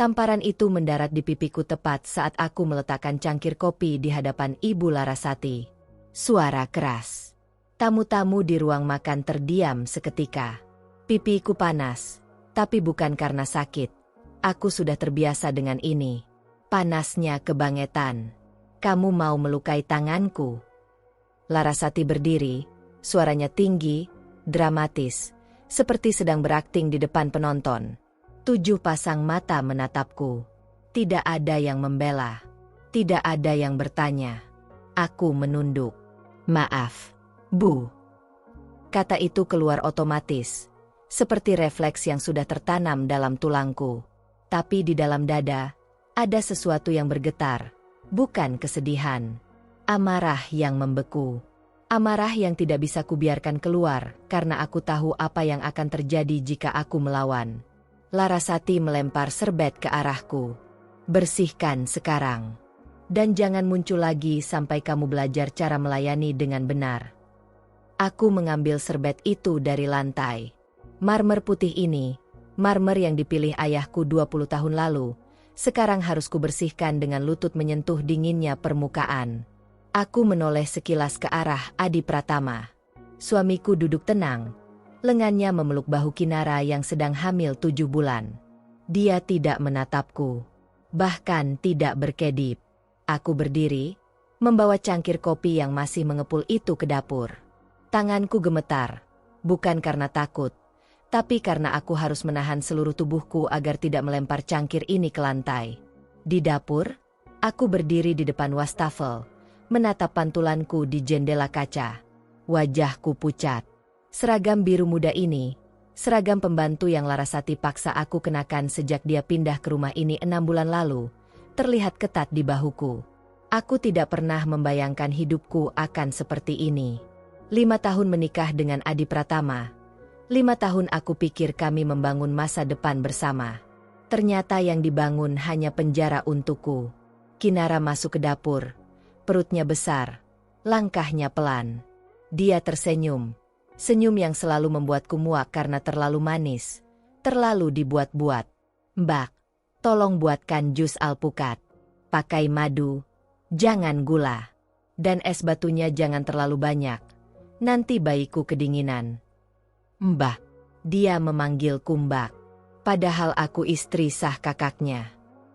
Tamparan itu mendarat di pipiku tepat saat aku meletakkan cangkir kopi di hadapan Ibu Larasati. Suara keras. Tamu-tamu di ruang makan terdiam seketika. Pipiku panas, tapi bukan karena sakit. Aku sudah terbiasa dengan ini. Panasnya kebangetan. Kamu mau melukai tanganku? Larasati berdiri, suaranya tinggi, dramatis, seperti sedang berakting di depan penonton. 7 pasang mata menatapku. Tidak ada yang membela. Tidak ada yang bertanya. Aku menunduk. Maaf, Bu. Kata itu keluar otomatis, seperti refleks yang sudah tertanam dalam tulangku. Tapi di dalam dada, ada sesuatu yang bergetar. Bukan kesedihan. Amarah yang membeku. Amarah yang tidak bisa kubiarkan keluar, karena aku tahu apa yang akan terjadi jika aku melawan. Larasati melempar serbet ke arahku. Bersihkan sekarang. Dan jangan muncul lagi sampai kamu belajar cara melayani dengan benar. Aku mengambil serbet itu dari lantai. Marmer putih ini, marmer yang dipilih ayahku 20 tahun lalu, sekarang harus kubersihkan dengan lutut menyentuh dinginnya permukaan. Aku menoleh sekilas ke arah Adi Pratama. Suamiku duduk tenang. Lengannya memeluk bahu Kinara yang sedang hamil 7 bulan. Dia tidak menatapku. Bahkan tidak berkedip. Aku berdiri, membawa cangkir kopi yang masih mengepul itu ke dapur. Tanganku gemetar. Bukan karena takut, tapi karena aku harus menahan seluruh tubuhku agar tidak melempar cangkir ini ke lantai. Di dapur, aku berdiri di depan wastafel, menatap pantulanku di jendela kaca. Wajahku pucat. Seragam biru muda ini, seragam pembantu yang Larasati paksa aku kenakan sejak dia pindah ke rumah ini 6 bulan lalu, terlihat ketat di bahuku. Aku tidak pernah membayangkan hidupku akan seperti ini. 5 tahun menikah dengan Adi Pratama. 5 tahun aku pikir kami membangun masa depan bersama. Ternyata yang dibangun hanya penjara untukku. Kinara masuk ke dapur. Perutnya besar. Langkahnya pelan. Dia tersenyum. Senyum yang selalu membuatku muak karena terlalu manis. Terlalu dibuat-buat. Mbak, tolong buatkan jus alpukat. Pakai madu. Jangan gula. Dan es batunya jangan terlalu banyak. Nanti bayiku kedinginan. Mbak. Dia memanggilku Mbak. Padahal aku istri sah kakaknya.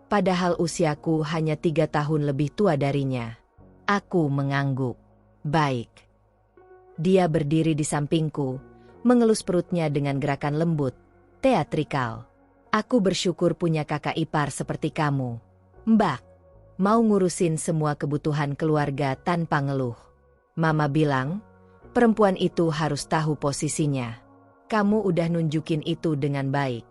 Padahal usiaku hanya 3 tahun lebih tua darinya. Aku mengangguk. Baik. Dia berdiri di sampingku, mengelus perutnya dengan gerakan lembut, teatrikal. Aku bersyukur punya kakak ipar seperti kamu. Mbak, mau ngurusin semua kebutuhan keluarga tanpa ngeluh. Mama bilang, perempuan itu harus tahu posisinya. Kamu udah nunjukin itu dengan baik.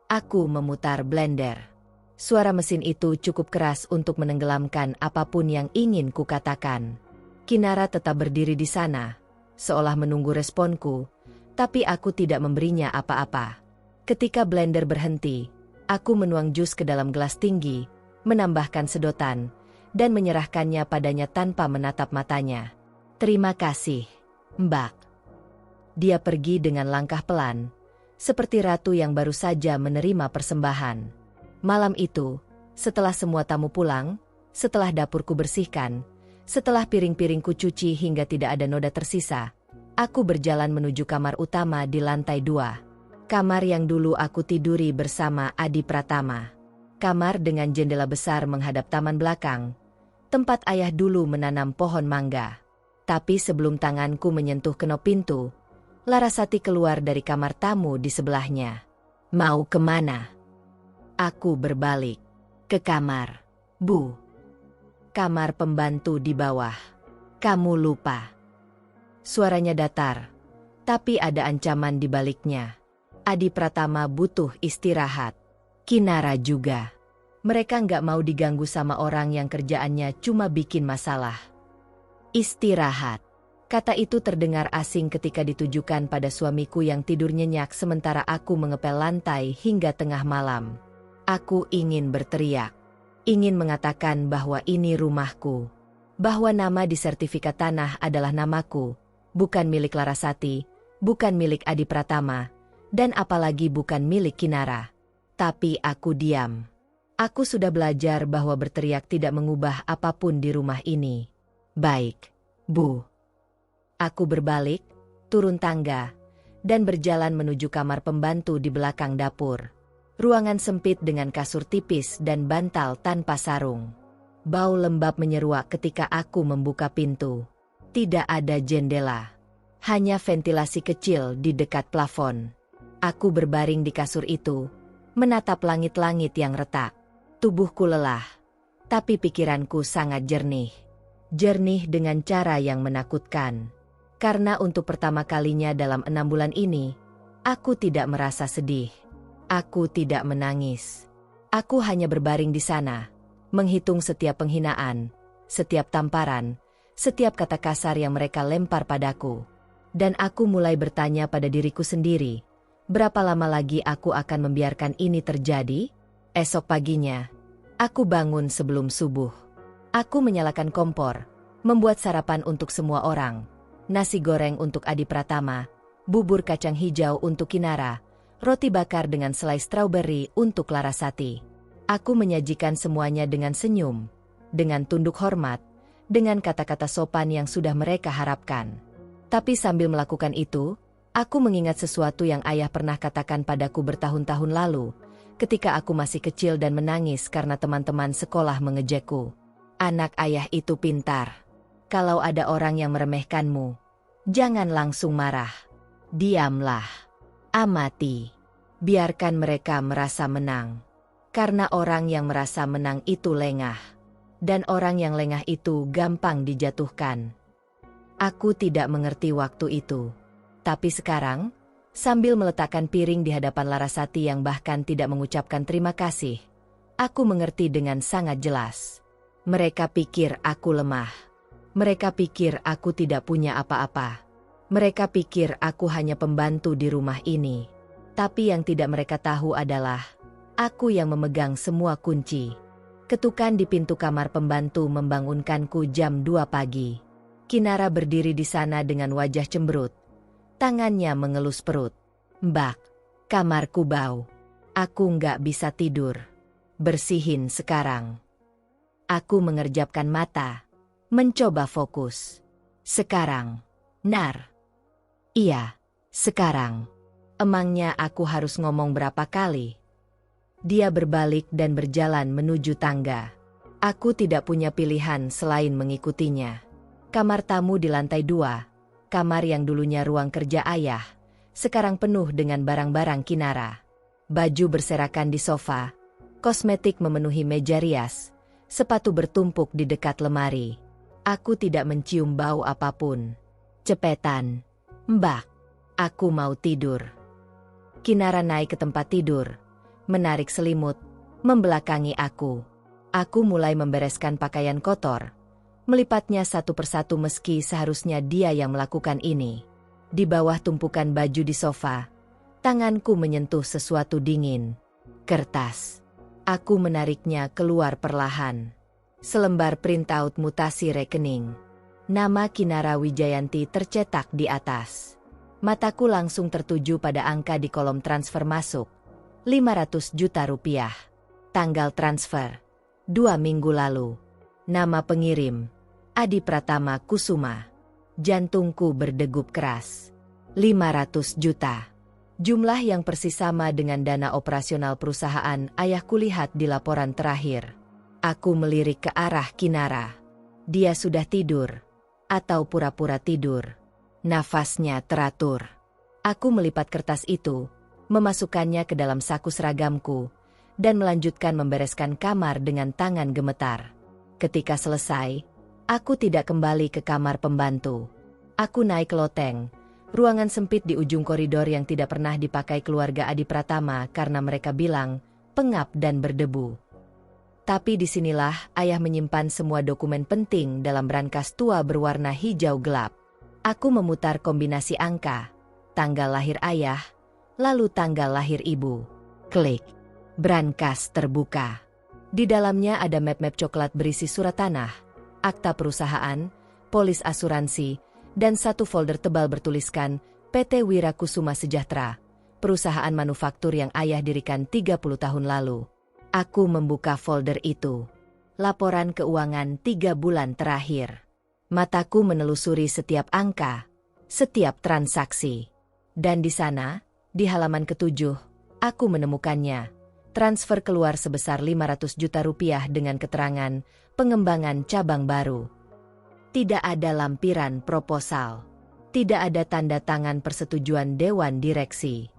Aku memutar blender. Suara mesin itu cukup keras untuk menenggelamkan apapun yang ingin kukatakan. Kinara tetap berdiri di sana, seolah menunggu responku, tapi aku tidak memberinya apa-apa. Ketika blender berhenti, aku menuang jus ke dalam gelas tinggi, menambahkan sedotan, dan menyerahkannya padanya tanpa menatap matanya. Terima kasih, Mbak. Dia pergi dengan langkah pelan, seperti ratu yang baru saja menerima persembahan. Malam itu, setelah semua tamu pulang, setelah dapurku bersihkan, setelah piring-piringku cuci hingga tidak ada noda tersisa, aku berjalan menuju kamar utama di lantai 2. Kamar yang dulu aku tiduri bersama Adi Pratama. Kamar dengan jendela besar menghadap taman belakang, tempat ayah dulu menanam pohon mangga. Tapi sebelum tanganku menyentuh kenop pintu, Larasati keluar dari kamar tamu di sebelahnya. Mau kemana? Aku berbalik. Ke kamar, Bu. Kamar pembantu di bawah. Kamu lupa. Suaranya datar, tapi ada ancaman di baliknya. Adi Pratama butuh istirahat. Kinara juga. Mereka nggak mau diganggu sama orang yang kerjaannya cuma bikin masalah. Istirahat. Kata itu terdengar asing ketika ditujukan pada suamiku yang tidur nyenyak sementara aku mengepel lantai hingga tengah malam. Aku ingin berteriak. Ingin mengatakan bahwa ini rumahku. Bahwa nama di sertifikat tanah adalah namaku, bukan milik Larasati, bukan milik Adi Pratama, dan apalagi bukan milik Kinara. Tapi aku diam. Aku sudah belajar bahwa berteriak tidak mengubah apapun di rumah ini. Baik, Bu. Aku berbalik, turun tangga, dan berjalan menuju kamar pembantu di belakang dapur. Ruangan sempit dengan kasur tipis dan bantal tanpa sarung. Bau lembab menyeruak ketika aku membuka pintu. Tidak ada jendela. Hanya ventilasi kecil di dekat plafon. Aku berbaring di kasur itu, menatap langit-langit yang retak. Tubuhku lelah, tapi pikiranku sangat jernih. Jernih dengan cara yang menakutkan. Karena untuk pertama kalinya dalam 6 bulan ini, aku tidak merasa sedih. Aku tidak menangis. Aku hanya berbaring di sana, menghitung setiap penghinaan, setiap tamparan, setiap kata kasar yang mereka lempar padaku. Dan aku mulai bertanya pada diriku sendiri, berapa lama lagi aku akan membiarkan ini terjadi? Esok paginya, aku bangun sebelum subuh. Aku menyalakan kompor, membuat sarapan untuk semua orang. Nasi goreng untuk Adi Pratama, bubur kacang hijau untuk Kinara, roti bakar dengan selai strawberry untuk Larasati. Aku menyajikan semuanya dengan senyum, dengan tunduk hormat, dengan kata-kata sopan yang sudah mereka harapkan. Tapi sambil melakukan itu, aku mengingat sesuatu yang ayah pernah katakan padaku bertahun-tahun lalu, ketika aku masih kecil dan menangis karena teman-teman sekolah mengejekku. Anak ayah itu pintar. Kalau ada orang yang meremehkanmu, jangan langsung marah. Diamlah. Amati. Biarkan mereka merasa menang. Karena orang yang merasa menang itu lengah. Dan orang yang lengah itu gampang dijatuhkan. Aku tidak mengerti waktu itu. Tapi sekarang, sambil meletakkan piring di hadapan Larasati yang bahkan tidak mengucapkan terima kasih, aku mengerti dengan sangat jelas. Mereka pikir aku lemah. Mereka pikir aku tidak punya apa-apa. Mereka pikir aku hanya pembantu di rumah ini. Tapi yang tidak mereka tahu adalah, aku yang memegang semua kunci. Ketukan di pintu kamar pembantu membangunkanku jam 2 pagi. Kinara berdiri di sana dengan wajah cemberut. Tangannya mengelus perut. Mbak, kamarku bau. Aku nggak bisa tidur. Bersihin sekarang. Aku mengerjapkan mata, mencoba fokus. Sekarang, Nar. Iya, sekarang. Emangnya aku harus ngomong berapa kali? Dia berbalik dan berjalan menuju tangga. Aku tidak punya pilihan selain mengikutinya. Kamar tamu di lantai 2. Kamar yang dulunya ruang kerja ayah, sekarang penuh dengan barang-barang Kinara. Baju berserakan di sofa, kosmetik memenuhi meja rias, sepatu bertumpuk di dekat lemari. Aku tidak mencium bau apapun. Cepetan, Mbak, aku mau tidur. Kinara naik ke tempat tidur, menarik selimut, membelakangi aku. Aku mulai membereskan pakaian kotor, melipatnya satu persatu meski seharusnya dia yang melakukan ini. Di bawah tumpukan baju di sofa, tanganku menyentuh sesuatu dingin. Kertas. Aku menariknya keluar perlahan. Selembar printout mutasi rekening. Nama Kinara Wijayanti tercetak di atas. Mataku langsung tertuju pada angka di kolom transfer masuk. 500 juta rupiah. Tanggal transfer. 2 minggu lalu. Nama pengirim. Adi Pratama Kusuma. Jantungku berdegup keras. 500 juta. Jumlah yang persis sama dengan dana operasional perusahaan ayahku lihat di laporan terakhir. Aku melirik ke arah Kinara. Dia sudah tidur. Atau pura-pura tidur. Nafasnya teratur. Aku melipat kertas itu, memasukkannya ke dalam saku seragamku, dan melanjutkan membereskan kamar dengan tangan gemetar. Ketika selesai, aku tidak kembali ke kamar pembantu. Aku naik ke loteng, ruangan sempit di ujung koridor yang tidak pernah dipakai keluarga Adi Pratama karena mereka bilang pengap dan berdebu. Tapi disinilah ayah menyimpan semua dokumen penting dalam brankas tua berwarna hijau gelap. Aku memutar kombinasi angka, tanggal lahir ayah, lalu tanggal lahir ibu. Klik. Brankas terbuka. Di dalamnya ada map-map coklat berisi surat tanah, akta perusahaan, polis asuransi, dan satu folder tebal bertuliskan PT Wirakusuma Sejahtera, perusahaan manufaktur yang ayah dirikan 30 tahun lalu. Aku membuka folder itu. Laporan keuangan 3 bulan terakhir. Mataku menelusuri setiap angka, setiap transaksi. Dan di sana, di halaman ke-7, aku menemukannya. Transfer keluar sebesar 500 juta rupiah dengan keterangan pengembangan cabang baru. Tidak ada lampiran proposal. Tidak ada tanda tangan persetujuan Dewan Direksi.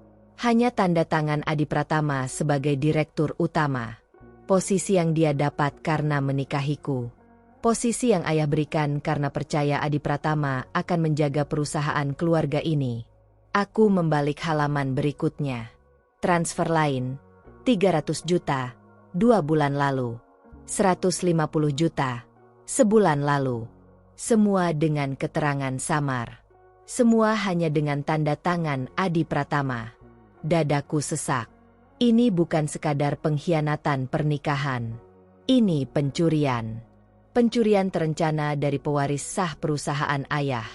Hanya tanda tangan Adi Pratama sebagai direktur utama. Posisi yang dia dapat karena menikahiku. Posisi yang ayah berikan karena percaya Adi Pratama akan menjaga perusahaan keluarga ini. Aku membalik halaman berikutnya. Transfer lain, 300 juta, 2 bulan lalu. 150 juta, sebulan lalu. Semua dengan keterangan samar. Semua hanya dengan tanda tangan Adi Pratama. Dadaku sesak. Ini bukan sekadar pengkhianatan pernikahan. Ini pencurian. Pencurian terencana dari pewaris sah perusahaan ayah.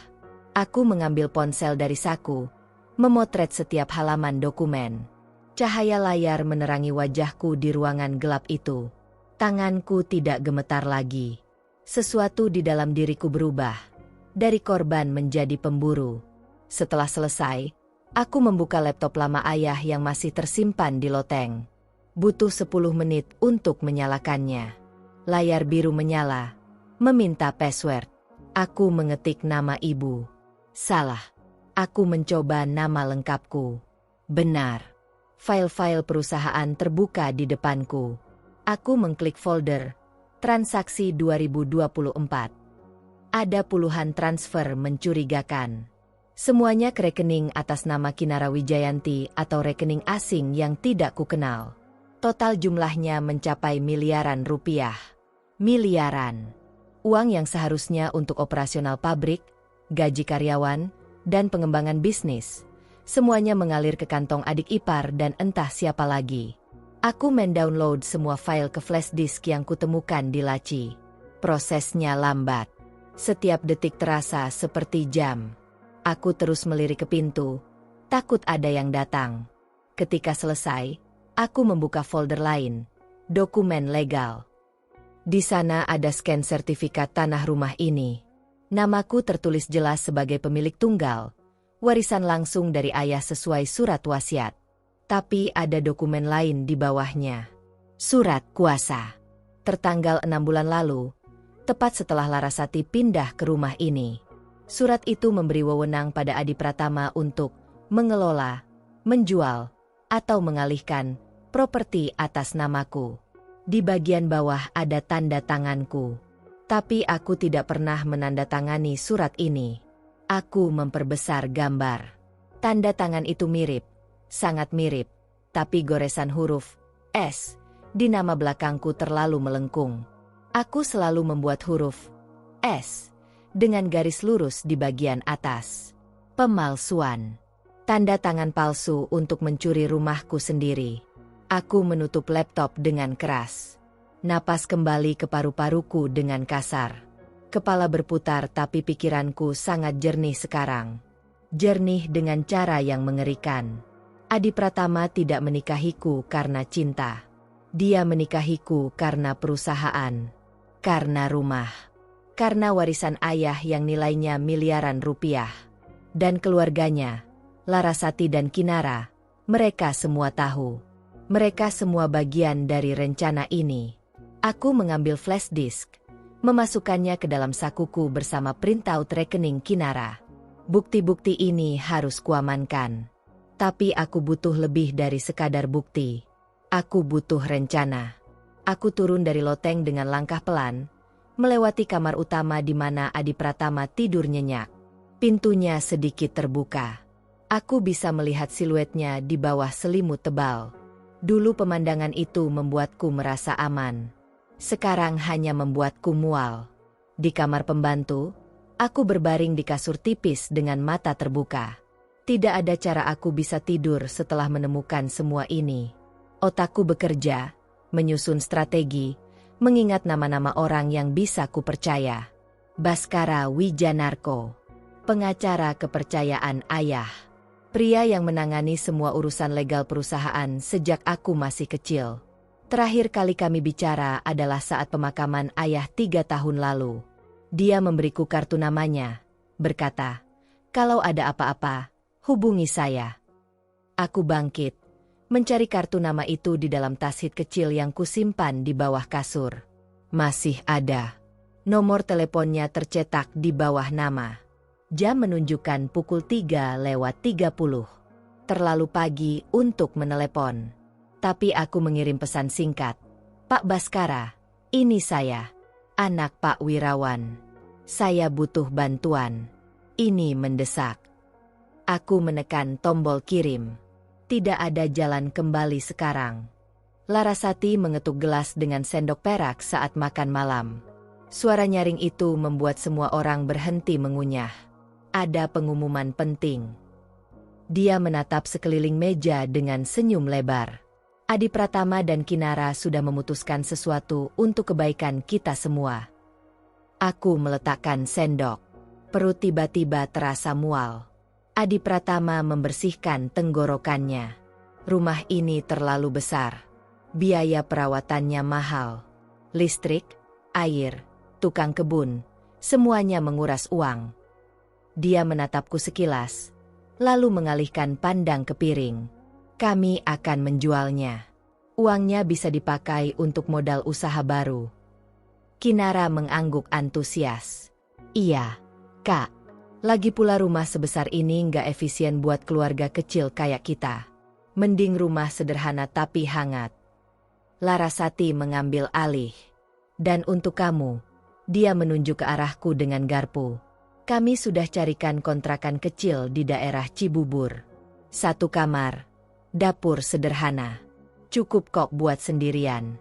Aku mengambil ponsel dari saku, memotret setiap halaman dokumen. Cahaya layar menerangi wajahku di ruangan gelap itu. Tanganku tidak gemetar lagi. Sesuatu di dalam diriku berubah. Dari korban menjadi pemburu. Setelah selesai, aku membuka laptop lama ayah yang masih tersimpan di loteng. Butuh 10 menit untuk menyalakannya. Layar biru menyala, meminta password. Aku mengetik nama ibu. Salah. Aku mencoba nama lengkapku. Benar. File-file perusahaan terbuka di depanku. Aku mengklik folder. Transaksi 2024. Ada puluhan transfer mencurigakan. Semuanya ke rekening atas nama Kinara Wijayanti atau rekening asing yang tidak kukenal. Total jumlahnya mencapai miliaran rupiah. Miliaran. Uang yang seharusnya untuk operasional pabrik, gaji karyawan, dan pengembangan bisnis. Semuanya mengalir ke kantong adik ipar dan entah siapa lagi. Aku mendownload semua file ke flash disk yang kutemukan di laci. Prosesnya lambat. Setiap detik terasa seperti jam. Aku terus melirik ke pintu, takut ada yang datang. Ketika selesai, aku membuka folder lain, dokumen legal. Di sana ada scan sertifikat tanah rumah ini. Namaku tertulis jelas sebagai pemilik tunggal, warisan langsung dari ayah sesuai surat wasiat. Tapi ada dokumen lain di bawahnya. Surat kuasa. Tertanggal 6 bulan lalu, tepat setelah Larasati pindah ke rumah ini. Surat itu memberi wewenang pada Adi Pratama untuk mengelola, menjual, atau mengalihkan properti atas namaku. Di bagian bawah ada tanda tanganku. Tapi aku tidak pernah menandatangani surat ini. Aku memperbesar gambar. Tanda tangan itu mirip, sangat mirip, tapi goresan huruf S di nama belakangku terlalu melengkung. Aku selalu membuat huruf S dengan garis lurus di bagian atas. Pemalsuan. Tanda tangan palsu untuk mencuri rumahku sendiri. Aku menutup laptop dengan keras. Napas kembali ke paru-paruku dengan kasar. Kepala berputar tapi pikiranku sangat jernih sekarang. Jernih dengan cara yang mengerikan. Adi Pratama tidak menikahiku karena cinta. Dia menikahiku karena perusahaan. Karena rumah. Karena warisan ayah yang nilainya miliaran rupiah. Dan keluarganya, Larasati dan Kinara, mereka semua tahu. Mereka semua bagian dari rencana ini. Aku mengambil flash disk, memasukkannya ke dalam sakuku bersama printout rekening Kinara. Bukti-bukti ini harus kuamankan. Tapi aku butuh lebih dari sekadar bukti. Aku butuh rencana. Aku turun dari loteng dengan langkah pelan, melewati kamar utama di mana Adi Pratama tidur nyenyak. Pintunya sedikit terbuka. Aku bisa melihat siluetnya di bawah selimut tebal. Dulu pemandangan itu membuatku merasa aman. Sekarang hanya membuatku mual. Di kamar pembantu, aku berbaring di kasur tipis dengan mata terbuka. Tidak ada cara aku bisa tidur setelah menemukan semua ini. Otakku bekerja, menyusun strategi, mengingat nama-nama orang yang bisa kupercaya. Baskara Wijanarko, pengacara kepercayaan ayah. Pria yang menangani semua urusan legal perusahaan sejak aku masih kecil. Terakhir kali kami bicara adalah saat pemakaman ayah 3 tahun lalu. Dia memberiku kartu namanya, berkata, "Kalau ada apa-apa, hubungi saya." Aku bangkit, mencari kartu nama itu di dalam tas hit kecil yang kusimpan di bawah kasur. Masih ada. Nomor teleponnya tercetak di bawah nama. Jam menunjukkan pukul 3:30. Terlalu pagi untuk menelepon. Tapi aku mengirim pesan singkat. "Pak Baskara, ini saya. Anak Pak Wirawan. Saya butuh bantuan. Ini mendesak." Aku menekan tombol kirim. Tidak ada jalan kembali sekarang. Larasati mengetuk gelas dengan sendok perak saat makan malam. Suara nyaring itu membuat semua orang berhenti mengunyah. Ada pengumuman penting. Dia menatap sekeliling meja dengan senyum lebar. Adi Pratama dan Kinara sudah memutuskan sesuatu untuk kebaikan kita semua. Aku meletakkan sendok. Perut tiba-tiba terasa mual. Adi Pratama membersihkan tenggorokannya. Rumah ini terlalu besar. Biaya perawatannya mahal. Listrik, air, tukang kebun, semuanya menguras uang. Dia menatapku sekilas, lalu mengalihkan pandang ke piring. "Kami akan menjualnya. Uangnya bisa dipakai untuk modal usaha baru." Kinara mengangguk antusias. "Iya, Kak. Lagi pula rumah sebesar ini nggak efisien buat keluarga kecil kayak kita. Mending rumah sederhana tapi hangat." Larasati mengambil alih. "Dan untuk kamu," dia menunjuk ke arahku dengan garpu. "Kami sudah carikan kontrakan kecil di daerah Cibubur. 1 kamar, dapur sederhana. Cukup kok buat sendirian."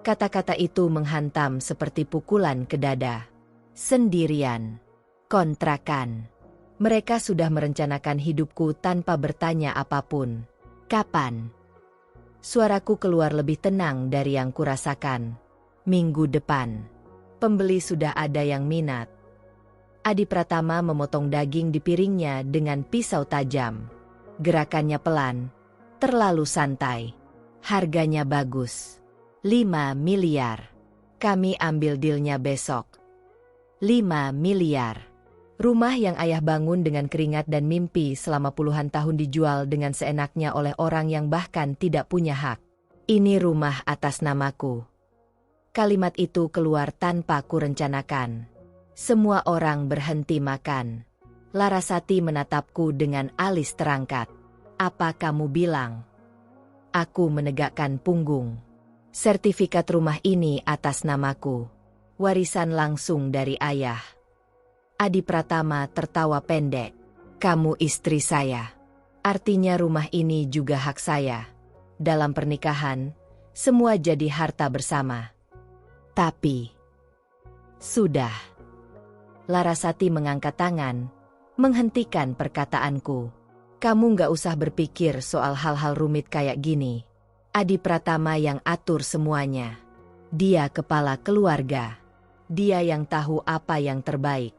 Kata-kata itu menghantam seperti pukulan ke dada. Sendirian. Kontrakan. Mereka sudah merencanakan hidupku tanpa bertanya apapun. Kapan? Suaraku keluar lebih tenang dari yang kurasakan. "Minggu depan. Pembeli sudah ada yang minat." Adi Pratama memotong daging di piringnya dengan pisau tajam. Gerakannya pelan, terlalu santai. Harganya bagus. 5 miliar. Kami ambil dealnya besok. 5 miliar. Rumah yang ayah bangun dengan keringat dan mimpi selama puluhan tahun dijual dengan seenaknya oleh orang yang bahkan tidak punya hak. "Ini rumah atas namaku." Kalimat itu keluar tanpa kurencanakan. Semua orang berhenti makan. Larasati menatapku dengan alis terangkat. "Apa kamu bilang?" Aku menegakkan punggung. "Sertifikat rumah ini atas namaku. Warisan langsung dari ayah." Adi Pratama tertawa pendek. "Kamu istri saya. Artinya rumah ini juga hak saya. Dalam pernikahan, semua jadi harta bersama." "Tapi..." "Sudah." Larasati mengangkat tangan, menghentikan perkataanku. "Kamu nggak usah berpikir soal hal-hal rumit kayak gini. Adi Pratama yang atur semuanya. Dia kepala keluarga. Dia yang tahu apa yang terbaik."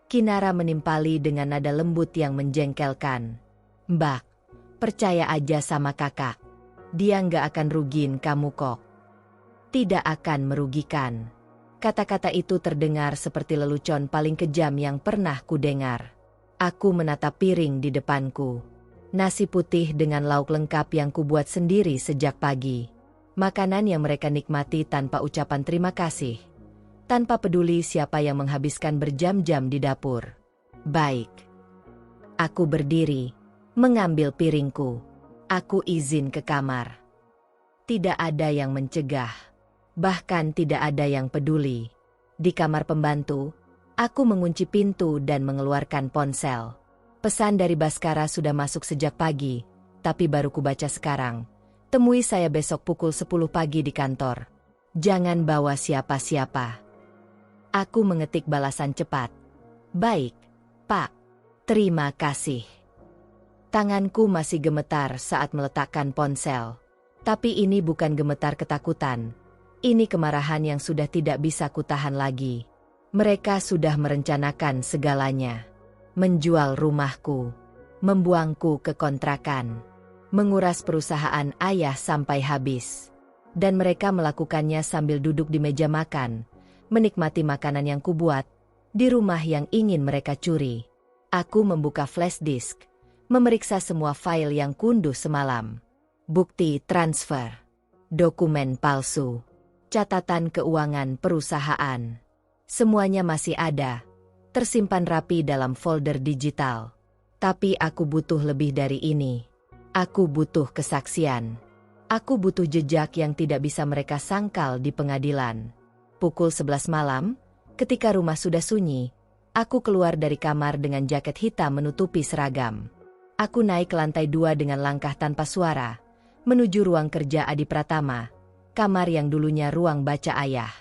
Kinara menimpali dengan nada lembut yang menjengkelkan. "Mbak, percaya aja sama kakak. Dia nggak akan rugiin kamu kok." "Tidak akan merugikan." Kata-kata itu terdengar seperti lelucon paling kejam yang pernah kudengar. Aku menatap piring di depanku. Nasi putih dengan lauk lengkap yang kubuat sendiri sejak pagi. Makanan yang mereka nikmati tanpa ucapan terima kasih. Tanpa peduli siapa yang menghabiskan berjam-jam di dapur. "Baik." Aku berdiri, mengambil piringku. Aku izin ke kamar. Tidak ada yang mencegah. Bahkan tidak ada yang peduli. Di kamar pembantu, aku mengunci pintu dan mengeluarkan ponsel. Pesan dari Baskara sudah masuk sejak pagi, tapi baru kubaca sekarang. "Temui saya besok pukul 10 pagi di kantor. Jangan bawa siapa-siapa." Aku mengetik balasan cepat. "Baik, Pak. Terima kasih." Tanganku masih gemetar saat meletakkan ponsel. Tapi ini bukan gemetar ketakutan. Ini kemarahan yang sudah tidak bisa kutahan lagi. Mereka sudah merencanakan segalanya. Menjual rumahku. membuangku ke kontrakan, menguras perusahaan ayah sampai habis. Dan mereka melakukannya sambil duduk di meja makan, menikmati makanan yang kubuat, di rumah yang ingin mereka curi. Aku membuka flash disk, memeriksa semua file yang kunduh semalam. Bukti transfer, dokumen palsu, catatan keuangan perusahaan. Semuanya masih ada, tersimpan rapi dalam folder digital. Tapi aku butuh lebih dari ini. Aku butuh kesaksian. Aku butuh jejak yang tidak bisa mereka sangkal di pengadilan. Pukul 11 malam, ketika rumah sudah sunyi, aku keluar dari kamar dengan jaket hitam menutupi seragam. Aku naik ke lantai 2 dengan langkah tanpa suara, menuju ruang kerja Adi Pratama, kamar yang dulunya ruang baca ayah.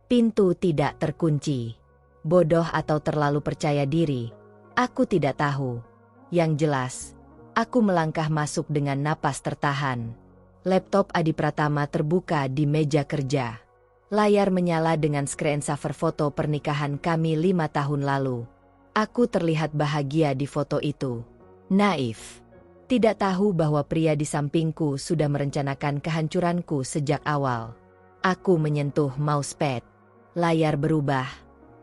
Pintu tidak terkunci. Bodoh atau terlalu percaya diri, aku tidak tahu. Yang jelas, aku melangkah masuk dengan napas tertahan. Laptop Adi Pratama terbuka di meja kerja. Layar menyala dengan screensaver foto pernikahan kami 5 tahun lalu. Aku terlihat bahagia di foto itu. Naif. Tidak tahu bahwa pria di sampingku sudah merencanakan kehancuranku sejak awal. Aku menyentuh mousepad. Layar berubah,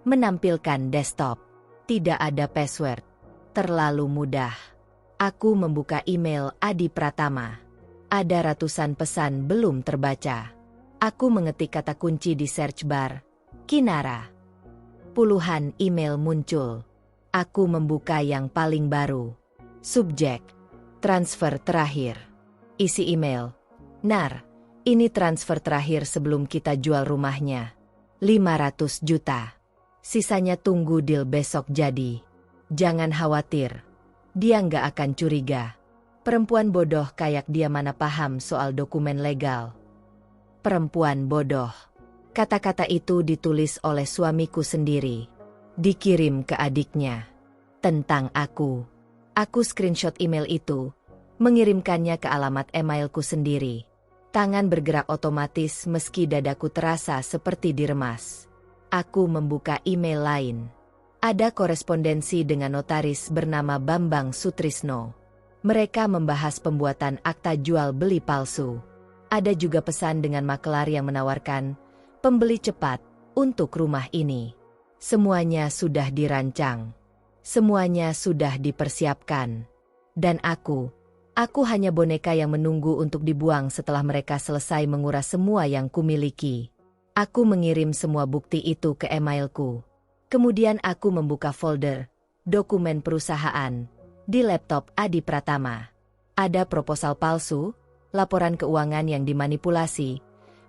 menampilkan desktop. Tidak ada password. Terlalu mudah. Aku membuka email Adi Pratama. Ada ratusan pesan belum terbaca. Aku mengetik kata kunci di search bar. Kinara. Puluhan email muncul. Aku membuka yang paling baru. Subjek. Transfer terakhir. Isi email. Nar, ini transfer terakhir sebelum kita jual rumahnya. 500 juta. Sisanya tunggu deal besok jadi. Jangan khawatir. Dia nggak akan curiga. Perempuan bodoh kayak dia mana paham soal dokumen legal. Perempuan bodoh. Kata-kata itu ditulis oleh suamiku sendiri. Dikirim ke adiknya. Tentang aku. Aku screenshot email itu, mengirimkannya ke alamat emailku sendiri. Tangan bergerak otomatis meski dadaku terasa seperti diremas. Aku membuka email lain. Ada korespondensi dengan notaris bernama Bambang Sutrisno. Mereka membahas pembuatan akta jual beli palsu. Ada juga pesan dengan makelar yang menawarkan pembeli cepat untuk rumah ini. Semuanya sudah dirancang. Semuanya sudah dipersiapkan. Dan aku hanya boneka yang menunggu untuk dibuang setelah mereka selesai menguras semua yang kumiliki. Aku mengirim semua bukti itu ke emailku. Kemudian aku membuka folder dokumen perusahaan di laptop Adi Pratama. Ada proposal palsu, laporan keuangan yang dimanipulasi,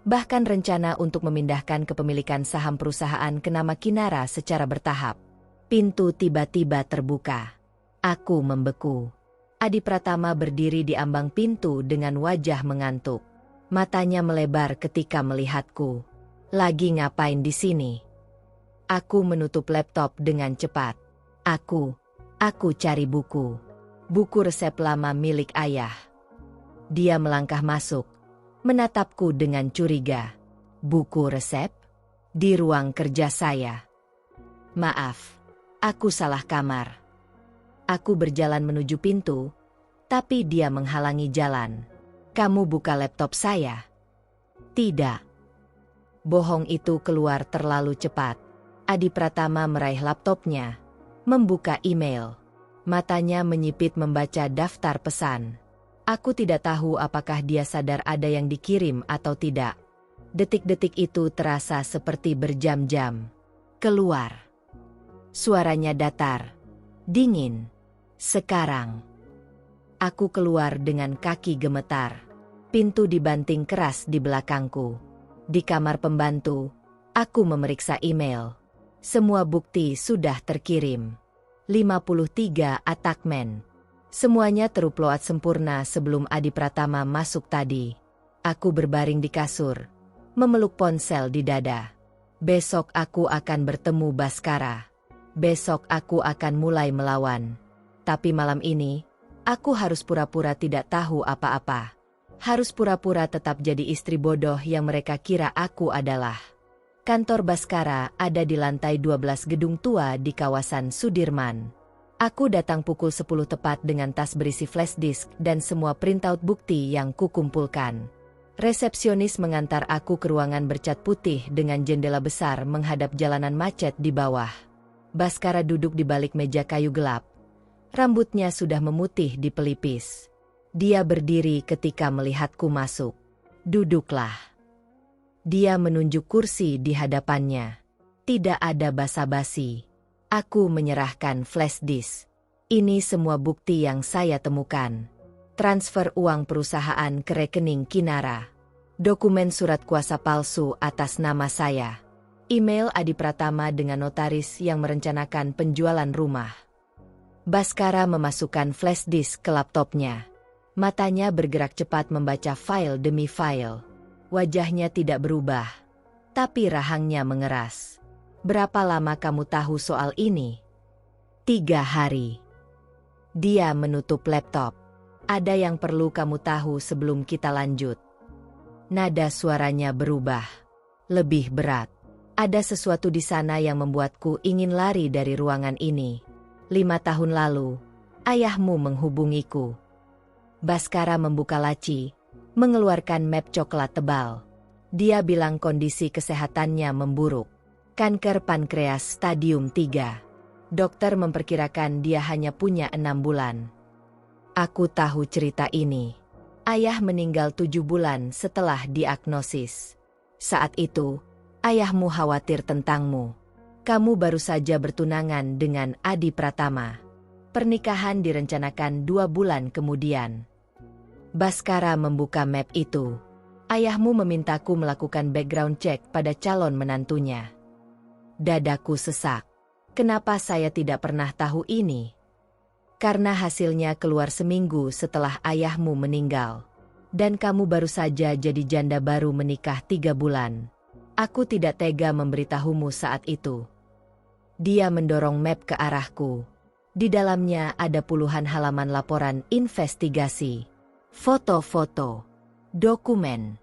bahkan rencana untuk memindahkan kepemilikan saham perusahaan ke nama Kinara secara bertahap. Pintu tiba-tiba terbuka. Aku membeku. Adi Pratama berdiri di ambang pintu dengan wajah mengantuk. Matanya melebar ketika melihatku. Lagi ngapain di sini? Aku menutup laptop dengan cepat. Aku cari buku. Buku resep lama milik ayah. Dia melangkah masuk, menatapku dengan curiga. Buku resep? Di ruang kerja saya. Maaf, aku salah kamar. Aku berjalan menuju pintu, tapi dia menghalangi jalan. Kamu buka laptop saya? Tidak. Bohong itu keluar terlalu cepat. Adi Pratama meraih laptopnya, membuka email. Matanya menyipit membaca daftar pesan. Aku tidak tahu apakah dia sadar ada yang dikirim atau tidak. Detik-detik itu terasa seperti berjam-jam. Keluar. Suaranya datar, dingin. Sekarang. Aku keluar dengan kaki gemetar. Pintu dibanting keras di belakangku. Di kamar pembantu, aku memeriksa email. Semua bukti sudah terkirim. 53 attachment. Semuanya terupload sempurna sebelum Adi Pratama masuk tadi. Aku berbaring di kasur, memeluk ponsel di dada. Besok aku akan bertemu Baskara. Besok aku akan mulai melawan. Tapi malam ini, aku harus pura-pura tidak tahu apa-apa. Harus pura-pura tetap jadi istri bodoh yang mereka kira aku adalah. Kantor Baskara ada di lantai 12 gedung tua di kawasan Sudirman. Aku datang pukul 10 tepat dengan tas berisi flash disk dan semua printout bukti yang kukumpulkan. Resepsionis mengantar aku ke ruangan bercat putih dengan jendela besar menghadap jalanan macet di bawah. Baskara duduk di balik meja kayu gelap. Rambutnya sudah memutih di pelipis. Dia berdiri ketika melihatku masuk. Duduklah. Dia menunjuk kursi di hadapannya. Tidak ada basa-basi. Aku menyerahkan flash disk. Ini semua bukti yang saya temukan. Transfer uang perusahaan ke rekening Kinara. Dokumen surat kuasa palsu atas nama saya. Email Adi Pratama dengan notaris yang merencanakan penjualan rumah. Baskara memasukkan flash disk ke laptopnya. Matanya bergerak cepat membaca file demi file. Wajahnya tidak berubah, tapi rahangnya mengeras. Berapa lama kamu tahu soal ini? 3 hari. Dia menutup laptop. Ada yang perlu kamu tahu sebelum kita lanjut. Nada suaranya berubah. Lebih berat. Ada sesuatu di sana yang membuatku ingin lari dari ruangan ini. 5 tahun lalu, ayahmu menghubungiku. Baskara membuka laci, mengeluarkan map coklat tebal. Dia bilang kondisi kesehatannya memburuk. Kanker pankreas stadium 3. Dokter memperkirakan dia hanya punya 6 bulan. Aku tahu cerita ini. Ayah meninggal 7 bulan setelah diagnosis. Saat itu, ayahmu khawatir tentangmu. Kamu baru saja bertunangan dengan Adi Pratama. Pernikahan direncanakan 2 bulan kemudian. Baskara membuka map itu. Ayahmu memintaku melakukan background check pada calon menantunya. Dadaku sesak. Kenapa saya tidak pernah tahu ini? Karena hasilnya keluar seminggu setelah ayahmu meninggal. Dan kamu baru saja jadi janda baru menikah 3 bulan. Aku tidak tega memberitahumu saat itu. Dia mendorong map ke arahku. Di dalamnya ada puluhan halaman laporan investigasi. Foto-foto. Dokumen.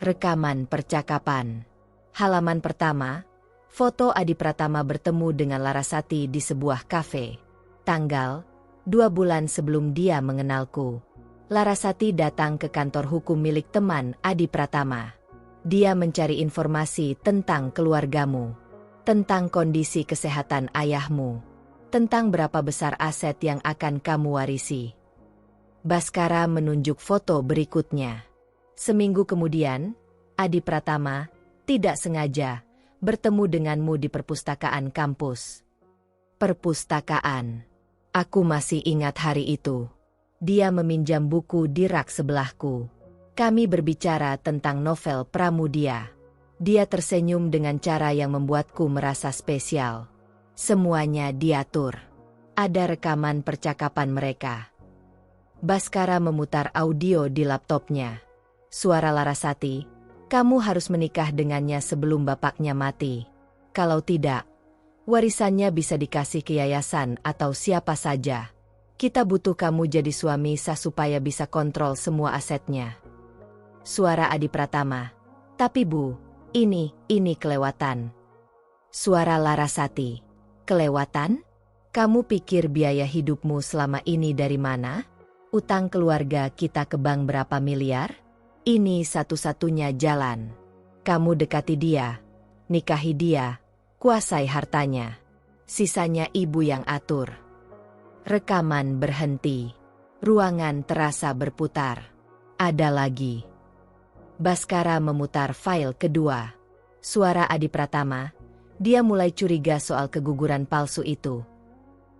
Rekaman percakapan. Halaman pertama. Foto Adi Pratama bertemu dengan Larasati di sebuah kafe. Tanggal 2 bulan sebelum dia mengenalku. Larasati datang ke kantor hukum milik teman Adi Pratama. Dia mencari informasi tentang keluargamu, tentang kondisi kesehatan ayahmu, tentang berapa besar aset yang akan kamu warisi. Baskara menunjuk foto berikutnya. Seminggu kemudian, Adi Pratama tidak sengaja bertemu denganmu di perpustakaan kampus. Perpustakaan. Aku masih ingat hari itu. Dia meminjam buku di rak sebelahku. Kami berbicara tentang novel Pramudia. Dia tersenyum dengan cara yang membuatku merasa spesial. Semuanya diatur. Ada rekaman percakapan mereka. Baskara memutar audio di laptopnya. Suara Larasati. Kamu harus menikah dengannya sebelum bapaknya mati. Kalau tidak, warisannya bisa dikasih ke yayasan atau siapa saja. Kita butuh kamu jadi suami sah supaya bisa kontrol semua asetnya. Suara Adi Pratama. Tapi Bu, ini kelewatan. Suara Larasati. Kelewatan? Kamu pikir biaya hidupmu selama ini dari mana? Utang keluarga kita ke bank berapa miliar? Ini satu-satunya jalan. Kamu dekati dia, nikahi dia, kuasai hartanya. Sisanya ibu yang atur. Rekaman berhenti. Ruangan terasa berputar. Ada lagi. Baskara memutar file kedua. Suara Adi Pratama. Dia mulai curiga soal keguguran palsu itu.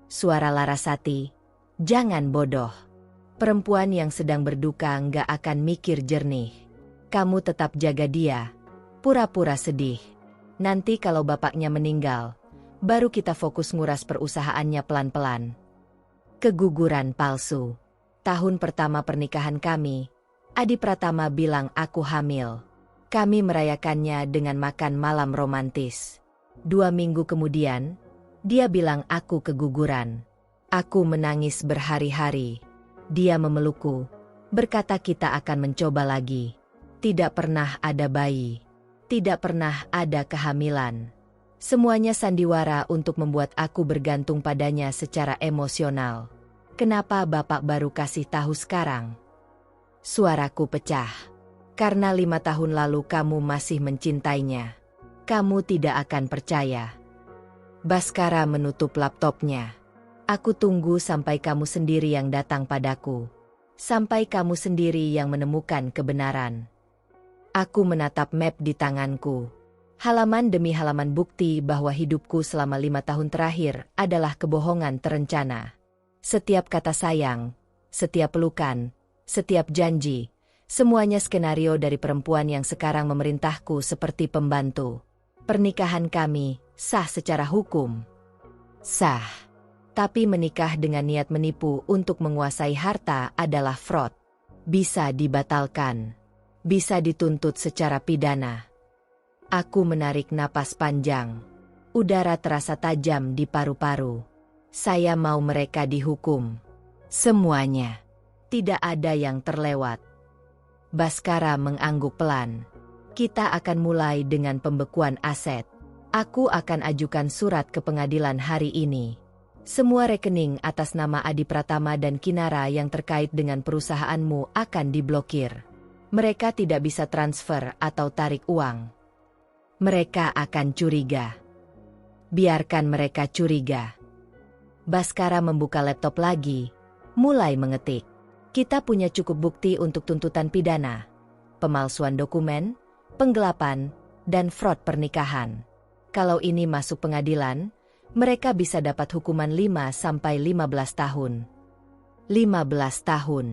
Suara Larasati. Jangan bodoh. Perempuan yang sedang berduka nggak akan mikir jernih. Kamu tetap jaga dia. Pura-pura sedih. Nanti kalau bapaknya meninggal, baru kita fokus nguras perusahaannya pelan-pelan. Keguguran palsu. Tahun pertama pernikahan kami, Adi Pratama bilang aku hamil. Kami merayakannya dengan makan malam romantis. 2 minggu kemudian, dia bilang aku keguguran. Aku menangis berhari-hari. Dia memelukku, berkata kita akan mencoba lagi. Tidak pernah ada bayi. Tidak pernah ada kehamilan. Semuanya sandiwara untuk membuat aku bergantung padanya secara emosional. Kenapa Bapak baru kasih tahu sekarang? Suaraku pecah. Karena 5 tahun lalu kamu masih mencintainya. Kamu tidak akan percaya. Baskara menutup laptopnya. Aku tunggu sampai kamu sendiri yang datang padaku. Sampai kamu sendiri yang menemukan kebenaran. Aku menatap map di tanganku. Halaman demi halaman bukti bahwa hidupku selama 5 tahun terakhir adalah kebohongan terencana. Setiap kata sayang, setiap pelukan, setiap janji, semuanya skenario dari perempuan yang sekarang memerintahku seperti pembantu. Pernikahan kami sah secara hukum. Sah. Tapi menikah dengan niat menipu untuk menguasai harta adalah fraud. Bisa dibatalkan. Bisa dituntut secara pidana. Aku menarik napas panjang. Udara terasa tajam di paru-paru. Saya mau mereka dihukum. Semuanya. Tidak ada yang terlewat. Baskara mengangguk pelan. Kita akan mulai dengan pembekuan aset. Aku akan ajukan surat ke pengadilan hari ini. Semua rekening atas nama Adi Pratama dan Kinara yang terkait dengan perusahaanmu akan diblokir. Mereka tidak bisa transfer atau tarik uang. Mereka akan curiga. Biarkan mereka curiga. Baskara membuka laptop lagi, mulai mengetik. Kita punya cukup bukti untuk tuntutan pidana, pemalsuan dokumen, penggelapan, dan fraud pernikahan. Kalau ini masuk pengadilan, mereka bisa dapat hukuman 5-15 tahun. 15 tahun.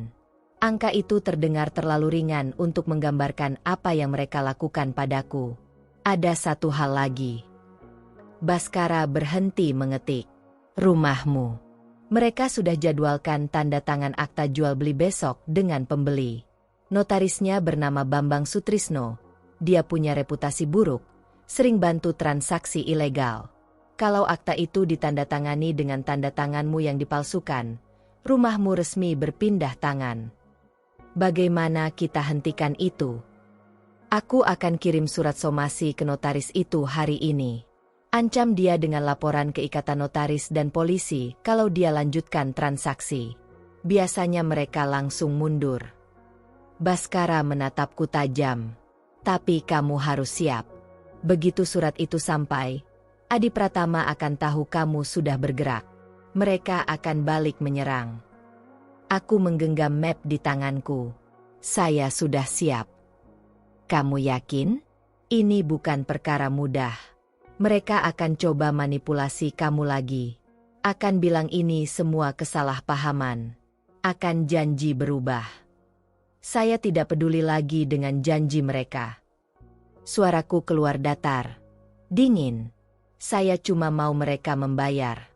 Angka itu terdengar terlalu ringan untuk menggambarkan apa yang mereka lakukan padaku. Ada satu hal lagi. Baskara berhenti mengetik. Rumahmu. Mereka sudah jadwalkan tanda tangan akta jual beli besok dengan pembeli. Notarisnya bernama Bambang Sutrisno. Dia punya reputasi buruk, sering bantu transaksi ilegal. Kalau akta itu ditandatangani dengan tanda tanganmu yang dipalsukan, rumahmu resmi berpindah tangan. Bagaimana kita hentikan itu? Aku akan kirim surat somasi ke notaris itu hari ini. Ancam dia dengan laporan ke ikatan notaris dan polisi kalau dia lanjutkan transaksi. Biasanya mereka langsung mundur. Baskara menatapku tajam. Tapi kamu harus siap. Begitu surat itu sampai, Adi Pratama akan tahu kamu sudah bergerak. Mereka akan balik menyerang. Aku menggenggam map di tanganku. Saya sudah siap. Kamu yakin? Ini bukan perkara mudah. Mereka akan coba manipulasi kamu lagi. Akan bilang ini semua kesalahpahaman. Akan janji berubah. Saya tidak peduli lagi dengan janji mereka. Suaraku keluar datar. Dingin. Saya cuma mau mereka membayar.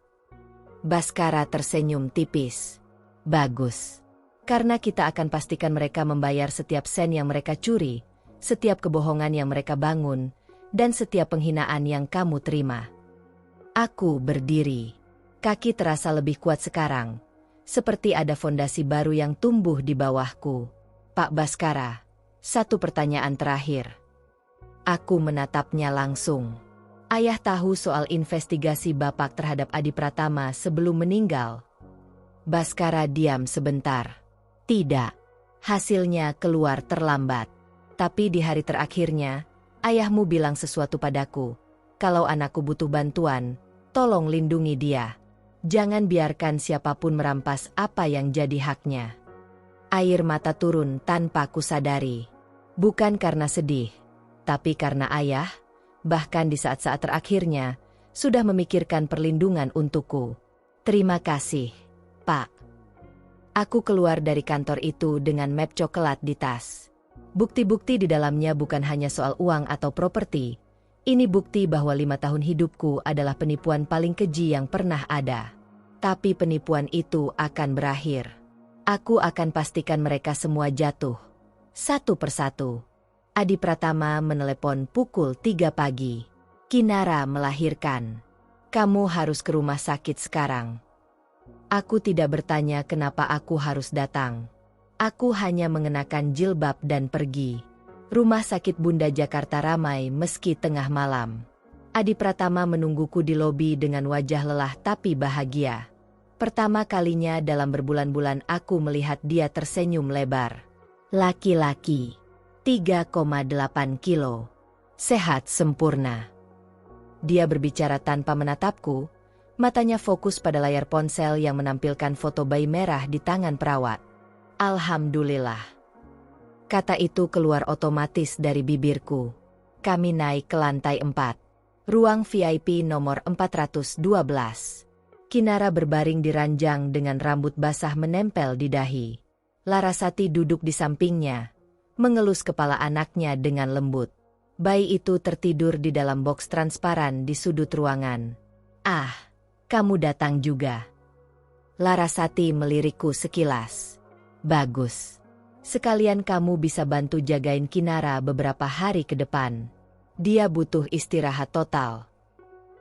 Baskara tersenyum tipis. Bagus. Karena kita akan pastikan mereka membayar setiap sen yang mereka curi, setiap kebohongan yang mereka bangun, dan setiap penghinaan yang kamu terima. Aku berdiri. Kaki terasa lebih kuat sekarang. Seperti ada fondasi baru yang tumbuh di bawahku. Pak Baskara, satu pertanyaan terakhir. Aku menatapnya langsung. Ayah tahu soal investigasi Bapak terhadap Adi Pratama sebelum meninggal? Baskara diam sebentar. Tidak. Hasilnya keluar terlambat. Tapi di hari terakhirnya, ayahmu bilang sesuatu padaku. Kalau anakku butuh bantuan, tolong lindungi dia. Jangan biarkan siapapun merampas apa yang jadi haknya. Air mata turun tanpa kusadari. Bukan karena sedih, tapi karena ayah, bahkan di saat-saat terakhirnya, sudah memikirkan perlindungan untukku. Terima kasih, Pak. Aku keluar dari kantor itu dengan map coklat di tas. Bukti-bukti di dalamnya bukan hanya soal uang atau properti. Ini bukti bahwa 5 tahun hidupku adalah penipuan paling keji yang pernah ada. Tapi penipuan itu akan berakhir. Aku akan pastikan mereka semua jatuh. Satu persatu. Adi Pratama menelepon pukul 3 pagi. Kinara melahirkan. Kamu harus ke rumah sakit sekarang. Aku tidak bertanya kenapa aku harus datang. Aku hanya mengenakan jilbab dan pergi. Rumah sakit Bunda Jakarta ramai meski tengah malam. Adi Pratama menungguku di lobi dengan wajah lelah tapi bahagia. Pertama kalinya dalam berbulan-bulan aku melihat dia tersenyum lebar. Laki-laki. 3,8 kilo. Sehat sempurna. Dia berbicara tanpa menatapku, matanya fokus pada layar ponsel yang menampilkan foto bayi merah di tangan perawat. Alhamdulillah. Kata itu keluar otomatis dari bibirku. Kami naik ke lantai 4. Ruang VIP nomor 412. Kinara berbaring di ranjang dengan rambut basah menempel di dahi. Larasati duduk di sampingnya, mengelus kepala anaknya dengan lembut. Bayi itu tertidur di dalam boks transparan di sudut ruangan. Ah, kamu datang juga. Larasati melirikku sekilas. Bagus. Sekalian kamu bisa bantu jagain Kinara beberapa hari ke depan. Dia butuh istirahat total.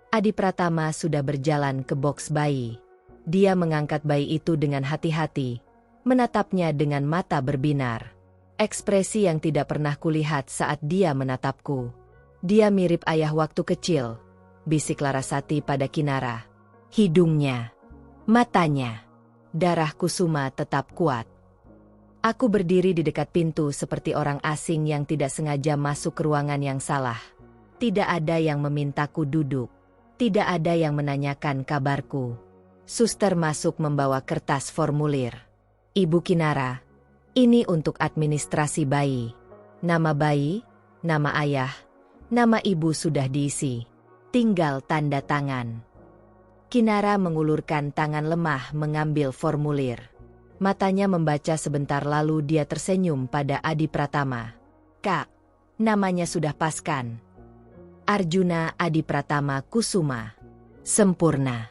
Adi Pratama sudah berjalan ke boks bayi. Dia mengangkat bayi itu dengan hati-hati, menatapnya dengan mata berbinar. Ekspresi yang tidak pernah kulihat saat dia menatapku. Dia mirip ayah waktu kecil, bisik Larasati pada Kinara. Hidungnya, matanya, darah Kusuma tetap kuat. Aku berdiri di dekat pintu seperti orang asing yang tidak sengaja masuk ke ruangan yang salah. Tidak ada yang memintaku duduk. Tidak ada yang menanyakan kabarku. Suster masuk membawa kertas formulir. Ibu Kinara, ini untuk administrasi bayi. Nama bayi, nama ayah, nama ibu sudah diisi. Tinggal tanda tangan. Kinara mengulurkan tangan lemah mengambil formulir. Matanya membaca sebentar lalu dia tersenyum pada Adi Pratama. Kak, namanya sudah pas kan? Arjuna Adi Pratama Kusuma. Sempurna.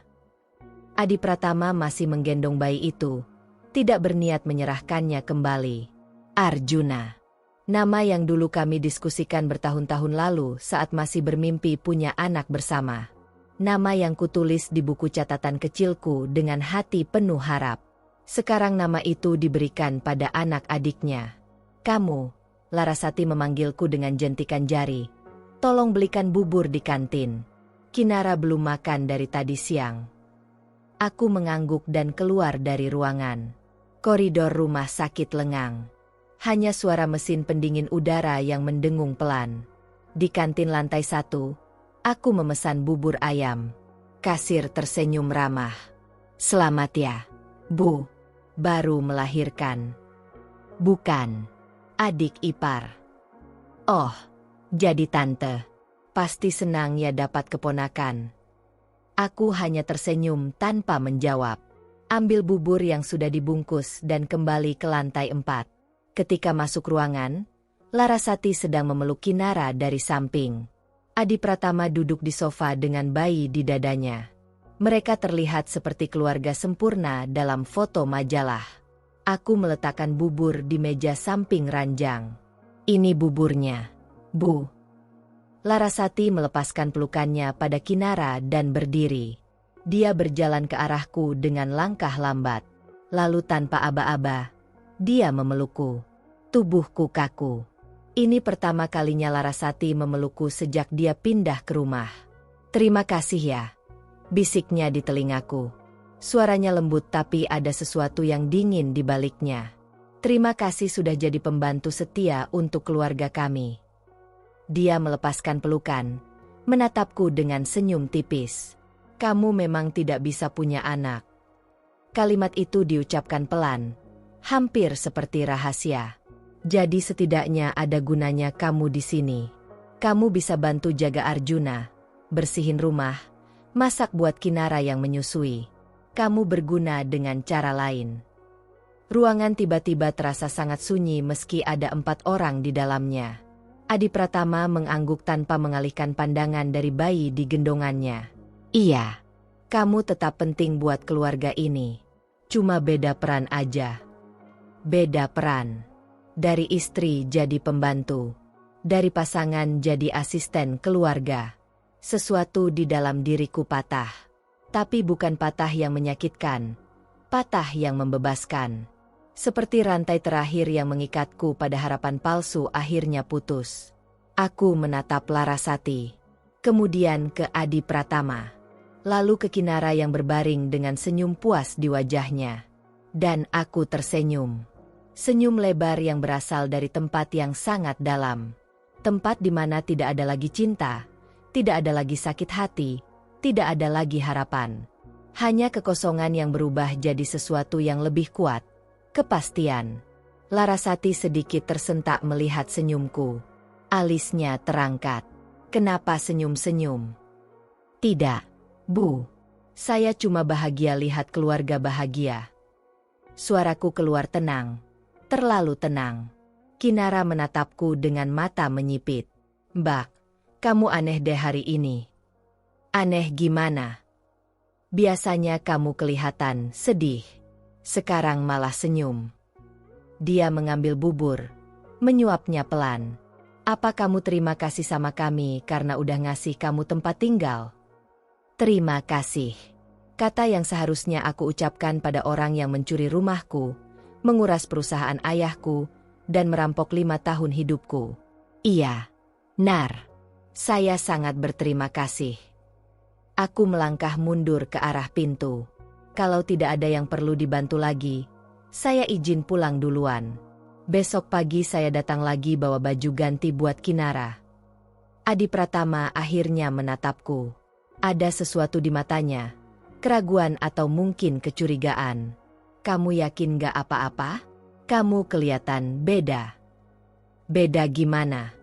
Adi Pratama masih menggendong bayi itu, tidak berniat menyerahkannya kembali. Arjuna. Nama yang dulu kami diskusikan bertahun-tahun lalu saat masih bermimpi punya anak bersama. Nama yang kutulis di buku catatan kecilku dengan hati penuh harap. Sekarang nama itu diberikan pada anak adiknya. Kamu, Larasati memanggilku dengan jentikan jari. Tolong belikan bubur di kantin. Kinara belum makan dari tadi siang. Aku mengangguk dan keluar dari ruangan. Koridor rumah sakit lengang. Hanya suara mesin pendingin udara yang mendengung pelan. Di kantin lantai 1, aku memesan bubur ayam. Kasir tersenyum ramah. Selamat ya, Bu. Baru melahirkan. Bukan. Adik ipar. Oh, jadi tante. Pasti senang ya dapat keponakan. Aku hanya tersenyum tanpa menjawab. Ambil bubur yang sudah dibungkus dan kembali ke lantai 4. Ketika masuk ruangan, Larasati sedang memeluk Kinara dari samping. Adi Pratama duduk di sofa dengan bayi di dadanya. Mereka terlihat seperti keluarga sempurna dalam foto majalah. Aku meletakkan bubur di meja samping ranjang. Ini buburnya, Bu. Larasati melepaskan pelukannya pada Kinara dan berdiri. Dia berjalan ke arahku dengan langkah lambat. Lalu tanpa aba-aba, dia memelukku. Tubuhku kaku. Ini pertama kalinya Larasati memelukku sejak dia pindah ke rumah. Terima kasih ya, bisiknya di telingaku. Suaranya lembut tapi ada sesuatu yang dingin di baliknya. Terima kasih sudah jadi pembantu setia untuk keluarga kami. Dia melepaskan pelukan, menatapku dengan senyum tipis. Kamu memang tidak bisa punya anak. Kalimat itu diucapkan pelan, hampir seperti rahasia. Jadi setidaknya ada gunanya kamu di sini. Kamu bisa bantu jaga Arjuna, bersihin rumah, masak buat Kinara yang menyusui. Kamu berguna dengan cara lain. Ruangan tiba-tiba terasa sangat sunyi meski ada 4 orang di dalamnya. Adi Pratama mengangguk tanpa mengalihkan pandangan dari bayi di gendongannya. Iya, kamu tetap penting buat keluarga ini. Cuma beda peran aja. Beda peran. Dari istri jadi pembantu. Dari pasangan jadi asisten keluarga. Sesuatu di dalam diriku patah. Tapi bukan patah yang menyakitkan. Patah yang membebaskan. Seperti rantai terakhir yang mengikatku pada harapan palsu akhirnya putus. Aku menatap Larasati. kemudian ke Adi Pratama, lalu ke Kinara yang berbaring dengan senyum puas di wajahnya. Dan aku tersenyum. Senyum lebar yang berasal dari tempat yang sangat dalam. Tempat di mana tidak ada lagi cinta, tidak ada lagi sakit hati, tidak ada lagi harapan. Hanya kekosongan yang berubah jadi sesuatu yang lebih kuat. Kepastian. Larasati sedikit tersentak melihat senyumku. Alisnya terangkat. Kenapa senyum-senyum? Tidak, Bu. Saya cuma bahagia lihat keluarga bahagia. Suaraku keluar tenang. Terlalu tenang. Kinara menatapku dengan mata menyipit. Mbak, kamu aneh deh hari ini. Aneh gimana? Biasanya kamu kelihatan sedih. Sekarang malah senyum. Dia mengambil bubur. Menyuapnya pelan. Apa kamu terima kasih sama kami karena udah ngasih kamu tempat tinggal? Terima kasih. Kata yang seharusnya aku ucapkan pada orang yang mencuri rumahku, menguras perusahaan ayahku, dan merampok 5 tahun hidupku. Iya, Nar. Saya sangat berterima kasih. Aku melangkah mundur ke arah pintu. Kalau tidak ada yang perlu dibantu lagi, saya izin pulang duluan. Besok pagi saya datang lagi bawa baju ganti buat Kinara. Adi Pratama akhirnya menatapku. Ada sesuatu di matanya. Keraguan atau mungkin kecurigaan. Kamu yakin gak apa-apa? Kamu kelihatan beda. Beda gimana?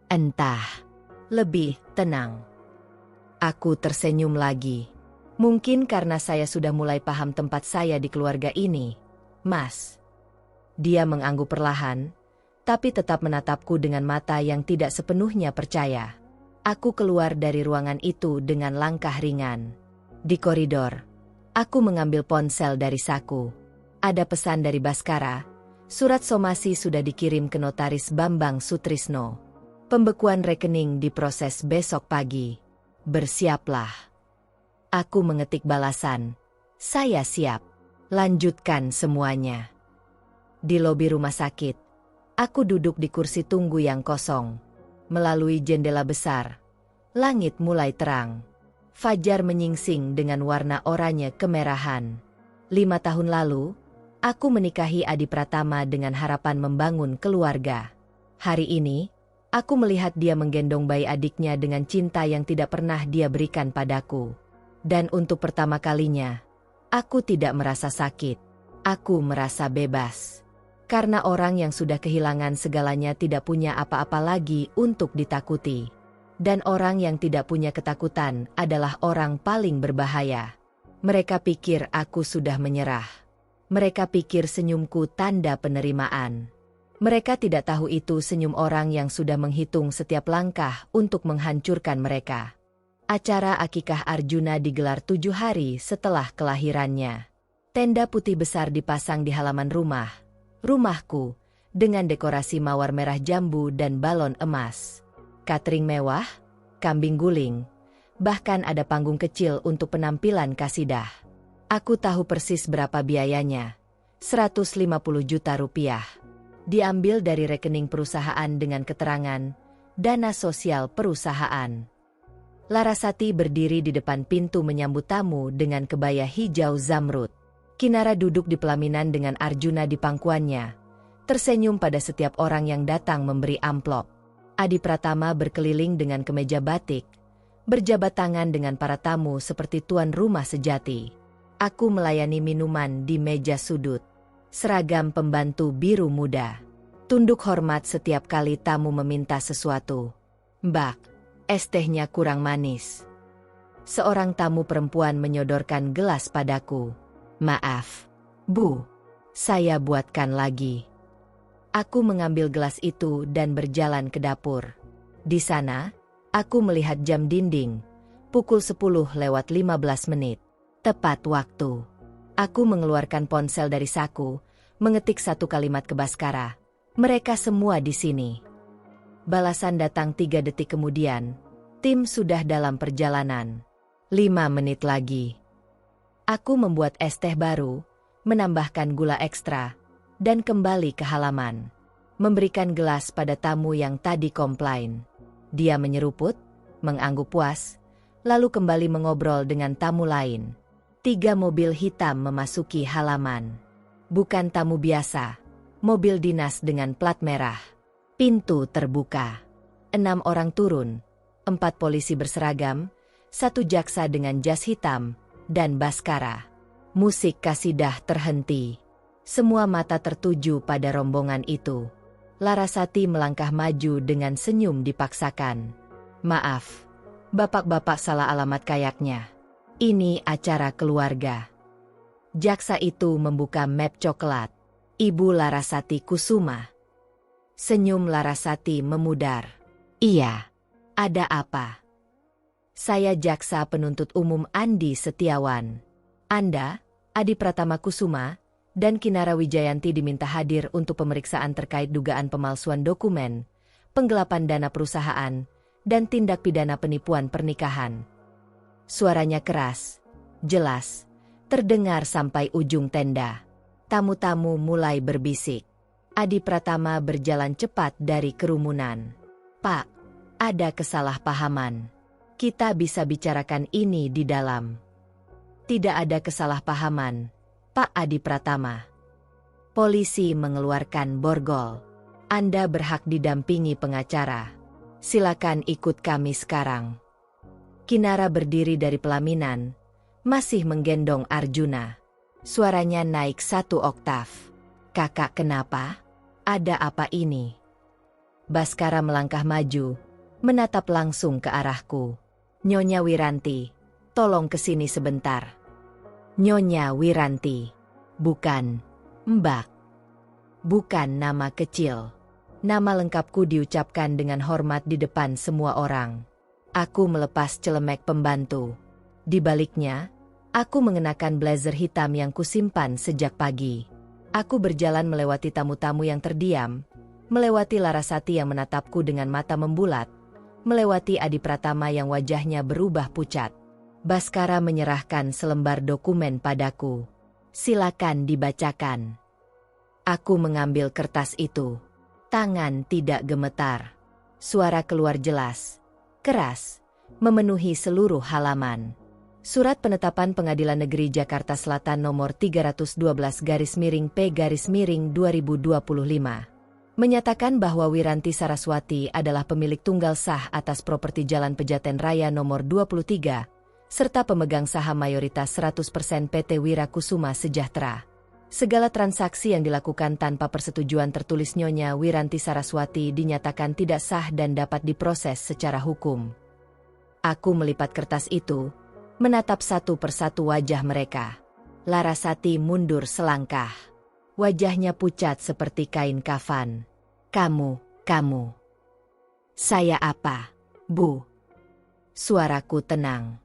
Entah. Lebih tenang. Aku tersenyum lagi. Mungkin karena saya sudah mulai paham tempat saya di keluarga ini, Mas. Dia mengangguk perlahan, tapi tetap menatapku dengan mata yang tidak sepenuhnya percaya. Aku keluar dari ruangan itu dengan langkah ringan. Di koridor, aku mengambil ponsel dari saku. Ada pesan dari Baskara. Surat somasi sudah dikirim ke notaris Bambang Sutrisno. Pembekuan rekening diproses besok pagi. Bersiaplah. Aku mengetik balasan. Saya siap. Lanjutkan semuanya. Di lobi rumah sakit, aku duduk di kursi tunggu yang kosong. Melalui jendela besar, langit mulai terang. Fajar menyingsing dengan warna oranye kemerahan. 5 tahun lalu, aku menikahi Adi Pratama dengan harapan membangun keluarga. Hari ini, aku melihat dia menggendong bayi adiknya dengan cinta yang tidak pernah dia berikan padaku. Dan untuk pertama kalinya, aku tidak merasa sakit. Aku merasa bebas. Karena orang yang sudah kehilangan segalanya tidak punya apa-apa lagi untuk ditakuti. Dan orang yang tidak punya ketakutan adalah orang paling berbahaya. Mereka pikir aku sudah menyerah. Mereka pikir senyumku tanda penerimaan. Mereka tidak tahu itu senyum orang yang sudah menghitung setiap langkah untuk menghancurkan mereka. Acara akikah Arjuna digelar 7 hari setelah kelahirannya. Tenda putih besar dipasang di halaman rumahku, dengan dekorasi mawar merah jambu dan balon emas. Catering mewah, kambing guling, bahkan ada panggung kecil untuk penampilan kasidah. Aku tahu persis berapa biayanya. 150 juta rupiah. Diambil dari rekening perusahaan dengan keterangan dana sosial perusahaan. Larasati berdiri di depan pintu menyambut tamu dengan kebaya hijau zamrud. Kinara duduk di pelaminan dengan Arjuna di pangkuannya, tersenyum pada setiap orang yang datang memberi amplop. Adi Pratama berkeliling dengan kemeja batik, berjabat tangan dengan para tamu seperti tuan rumah sejati. Aku melayani minuman di meja sudut. Seragam pembantu biru muda. Tunduk hormat setiap kali tamu meminta sesuatu. Mbak, es tehnya kurang manis. Seorang tamu perempuan menyodorkan gelas padaku. Maaf, Bu. Saya buatkan lagi. Aku mengambil gelas itu dan berjalan ke dapur. Di sana, aku melihat jam dinding. Pukul 10:15 menit. Tepat waktu. Aku mengeluarkan ponsel dari saku, mengetik 1 kalimat ke Baskara. Mereka semua di sini. Balasan datang 3 detik kemudian. Tim sudah dalam perjalanan. 5 menit lagi. Aku membuat es teh baru, menambahkan gula ekstra, dan kembali ke halaman. Memberikan gelas pada tamu yang tadi komplain. Dia menyeruput, mengangguk puas, lalu kembali mengobrol dengan tamu lain. 3 mobil hitam memasuki halaman. Bukan tamu biasa, mobil dinas dengan plat merah. Pintu terbuka. 6 orang turun, 4 polisi berseragam, 1 jaksa dengan jas hitam, dan Baskara. Musik kasidah terhenti. Semua mata tertuju pada rombongan itu. Larasati melangkah maju dengan senyum dipaksakan. Maaf, bapak-bapak salah alamat kayaknya. Ini acara keluarga. Jaksa itu membuka map coklat. Ibu Larasati Kusuma. Senyum Larasati memudar. Iya, ada apa? Saya jaksa penuntut umum Andi Setiawan. Anda, Adi Pratama Kusuma, dan Kinara Wijayanti diminta hadir untuk pemeriksaan terkait dugaan pemalsuan dokumen, penggelapan dana perusahaan, dan tindak pidana penipuan pernikahan. Suaranya keras, jelas, terdengar sampai ujung tenda. Tamu-tamu mulai berbisik. Adi Pratama berjalan cepat dari kerumunan. Pak, ada kesalahpahaman. Kita bisa bicarakan ini di dalam. Tidak ada kesalahpahaman, Pak Adi Pratama. Polisi mengeluarkan borgol. Anda berhak didampingi pengacara. Silakan ikut kami sekarang. Kinara berdiri dari pelaminan, masih menggendong Arjuna. Suaranya naik 1 oktav. Kakak kenapa? Ada apa ini? Baskara melangkah maju, menatap langsung ke arahku. Nyonya Wiranti, tolong kesini sebentar. Nyonya Wiranti, bukan Mbak. Bukan nama kecil. Nama lengkapku diucapkan dengan hormat di depan semua orang. Aku melepas celemek pembantu. Di baliknya, aku mengenakan blazer hitam yang kusimpan sejak pagi. Aku berjalan melewati tamu-tamu yang terdiam, melewati Larasati yang menatapku dengan mata membulat, melewati Adi Pratama yang wajahnya berubah pucat. Baskara menyerahkan selembar dokumen padaku. Silakan dibacakan. Aku mengambil kertas itu. Tangan tidak gemetar. Suara keluar jelas, keras, memenuhi seluruh halaman. Surat penetapan Pengadilan Negeri Jakarta Selatan nomor 312-P-2025 menyatakan bahwa Wiranti Saraswati adalah pemilik tunggal sah atas properti Jalan Pejaten Raya nomor 23, serta pemegang saham mayoritas 100% PT Wira Kusuma Sejahtera. Segala transaksi yang dilakukan tanpa persetujuan tertulis Nyonya Wiranti Saraswati dinyatakan tidak sah dan dapat diproses secara hukum. Aku melipat kertas itu, menatap satu persatu wajah mereka. Larasati mundur selangkah. Wajahnya pucat seperti kain kafan. Kamu. Saya apa, Bu? Suaraku tenang.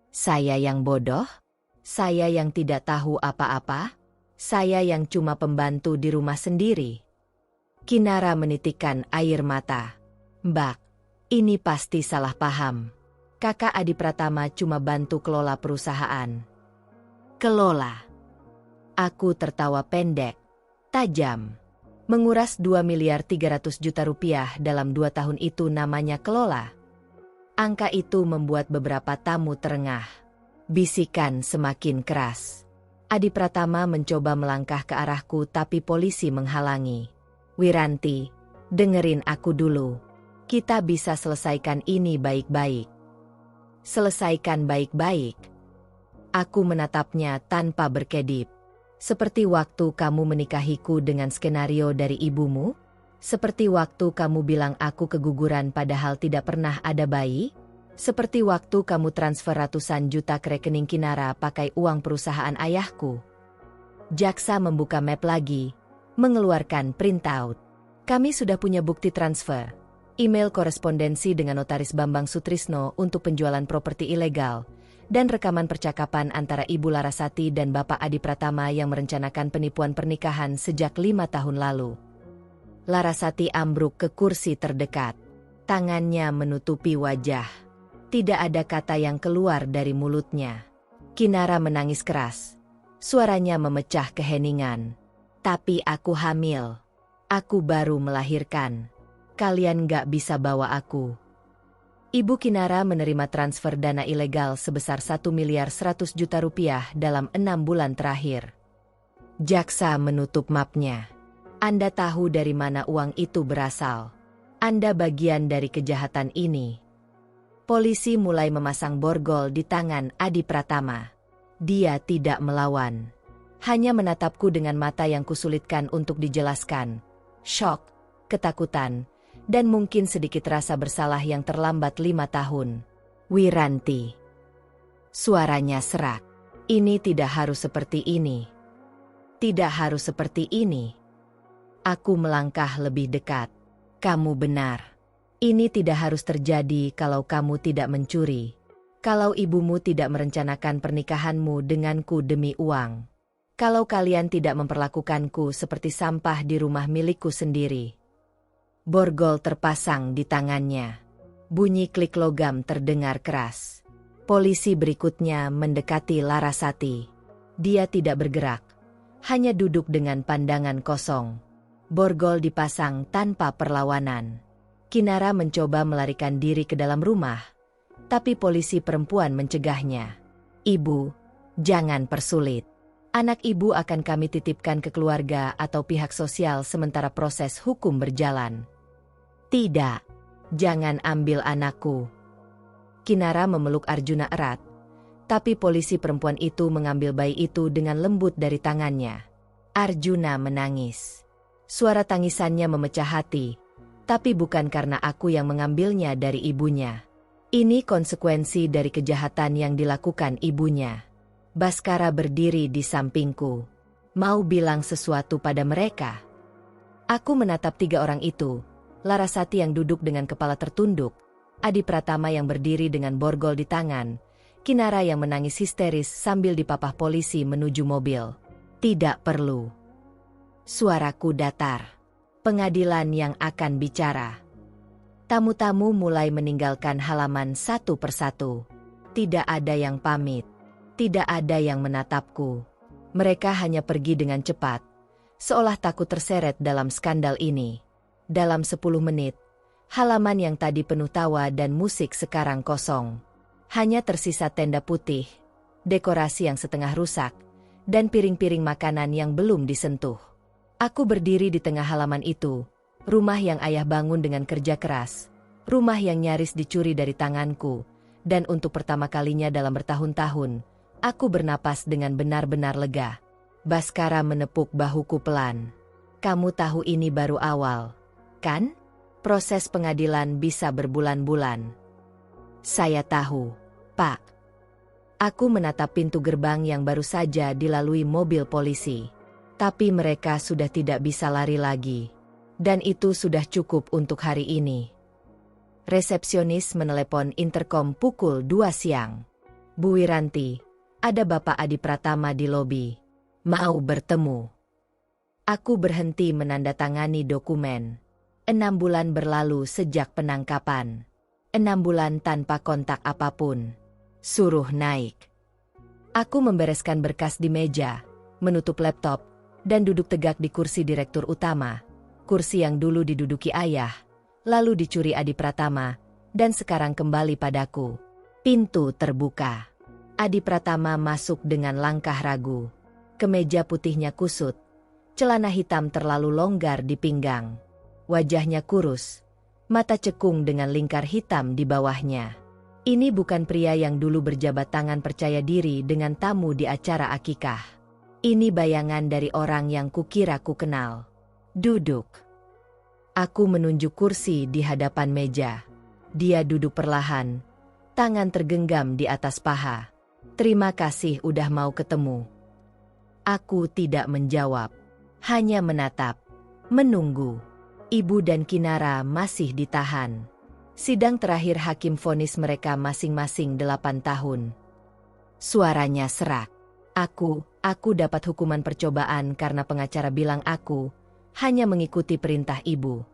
Saya yang bodoh? Saya yang tidak tahu apa-apa? Saya yang cuma pembantu di rumah sendiri? Kinara menitikkan air mata. Mbak, ini pasti salah paham. Kakak Adi Pratama cuma bantu kelola perusahaan. Kelola? Aku tertawa pendek, tajam. Menguras 2.300.000.000 rupiah dalam 2 tahun itu namanya kelola. Angka itu membuat beberapa tamu terengah. Bisikan semakin keras. Adi Pratama mencoba melangkah ke arahku tapi polisi menghalangi. Wiranti, dengerin aku dulu. Kita bisa selesaikan ini baik-baik. Selesaikan baik-baik. Aku menatapnya tanpa berkedip. Seperti waktu kamu menikahiku dengan skenario dari ibumu? Seperti waktu kamu bilang aku keguguran padahal tidak pernah ada bayi? Seperti waktu kamu transfer ratusan juta ke rekening Kinara pakai uang perusahaan ayahku? Jaksa membuka map lagi, mengeluarkan printout. Kami sudah punya bukti transfer. Email korespondensi dengan notaris Bambang Sutrisno untuk penjualan properti ilegal, dan rekaman percakapan antara Ibu Larasati dan Bapak Adi Pratama yang merencanakan penipuan pernikahan sejak 5 tahun lalu. Larasati ambruk ke kursi terdekat. Tangannya menutupi wajah. Tidak ada kata yang keluar dari mulutnya. Kinara menangis keras. Suaranya memecah keheningan. Tapi aku hamil. Aku baru melahirkan. Kalian gak bisa bawa aku. Ibu Kinara menerima transfer dana ilegal sebesar 1.100.000.000 rupiah dalam 6 bulan terakhir. Jaksa menutup mapnya. Anda tahu dari mana uang itu berasal. Anda bagian dari kejahatan ini. Polisi mulai memasang borgol di tangan Adi Pratama. Dia tidak melawan. Hanya menatapku dengan mata yang kusulitkan untuk dijelaskan. Syok, ketakutan, dan mungkin sedikit rasa bersalah yang terlambat 5 tahun. Wiranti. Suaranya serak. Ini tidak harus seperti ini. Tidak harus seperti ini. Aku melangkah lebih dekat. Kamu benar. Ini tidak harus terjadi kalau kamu tidak mencuri. Kalau ibumu tidak merencanakan pernikahanmu denganku demi uang. Kalau kalian tidak memperlakukanku seperti sampah di rumah milikku sendiri. Borgol terpasang di tangannya. Bunyi klik logam terdengar keras. Polisi berikutnya mendekati Larasati. Dia tidak bergerak. Hanya duduk dengan pandangan kosong. Borgol dipasang tanpa perlawanan. Kinara mencoba melarikan diri ke dalam rumah. Tapi polisi perempuan mencegahnya. Ibu, jangan persulit. Anak ibu akan kami titipkan ke keluarga atau pihak sosial sementara proses hukum berjalan. Tidak, jangan ambil anakku. Kinara memeluk Arjuna erat, tapi polisi perempuan itu mengambil bayi itu dengan lembut dari tangannya. Arjuna menangis. Suara tangisannya memecah hati, tapi bukan karena aku yang mengambilnya dari ibunya. Ini konsekuensi dari kejahatan yang dilakukan ibunya. Baskara berdiri di sampingku. Mau bilang sesuatu pada mereka? Aku menatap 3 orang itu. Larasati yang duduk dengan kepala tertunduk, Adi Pratama yang berdiri dengan borgol di tangan, Kinara yang menangis histeris sambil dipapah polisi menuju mobil. Tidak perlu. Suaraku datar. Pengadilan yang akan bicara. Tamu-tamu mulai meninggalkan halaman satu persatu. Tidak ada yang pamit. Tidak ada yang menatapku. Mereka hanya pergi dengan cepat, seolah takut terseret dalam skandal ini. Dalam 10 menit, halaman yang tadi penuh tawa dan musik sekarang kosong. Hanya tersisa tenda putih, dekorasi yang setengah rusak, dan piring-piring makanan yang belum disentuh. Aku berdiri di tengah halaman itu, rumah yang ayah bangun dengan kerja keras, rumah yang nyaris dicuri dari tanganku, dan untuk pertama kalinya dalam bertahun-tahun, aku bernapas dengan benar-benar lega. Baskara menepuk bahuku pelan. Kamu tahu ini baru awal. Kan? Proses pengadilan bisa berbulan-bulan. Saya tahu, Pak. Aku menatap pintu gerbang yang baru saja dilalui mobil polisi. Tapi mereka sudah tidak bisa lari lagi. Dan itu sudah cukup untuk hari ini. Resepsionis menelepon interkom pukul 2 siang. Bu Wiranti, ada Bapak Adi Pratama di lobi. Mau bertemu. Aku berhenti menandatangani dokumen. 6 bulan berlalu sejak penangkapan. 6 bulan tanpa kontak apapun. Suruh naik. Aku membereskan berkas di meja, menutup laptop, dan duduk tegak di kursi direktur utama. Kursi yang dulu diduduki ayah, lalu dicuri Adi Pratama, dan sekarang kembali padaku. Pintu terbuka. Adi Pratama masuk dengan langkah ragu. Kemeja putihnya kusut. Celana hitam terlalu longgar di pinggang. Wajahnya kurus, mata cekung dengan lingkar hitam di bawahnya. Ini bukan pria yang dulu berjabat tangan percaya diri dengan tamu di acara akikah. Ini bayangan dari orang yang kukira ku kenal. Duduk. Aku menunjuk kursi di hadapan meja. Dia duduk perlahan, tangan tergenggam di atas paha. Terima kasih udah mau ketemu. Aku tidak menjawab, hanya menatap, menunggu. Ibu dan Kinara masih ditahan. Sidang terakhir hakim vonis mereka masing-masing 8 tahun. Suaranya serak. Aku dapat hukuman percobaan karena pengacara bilang aku hanya mengikuti perintah ibu.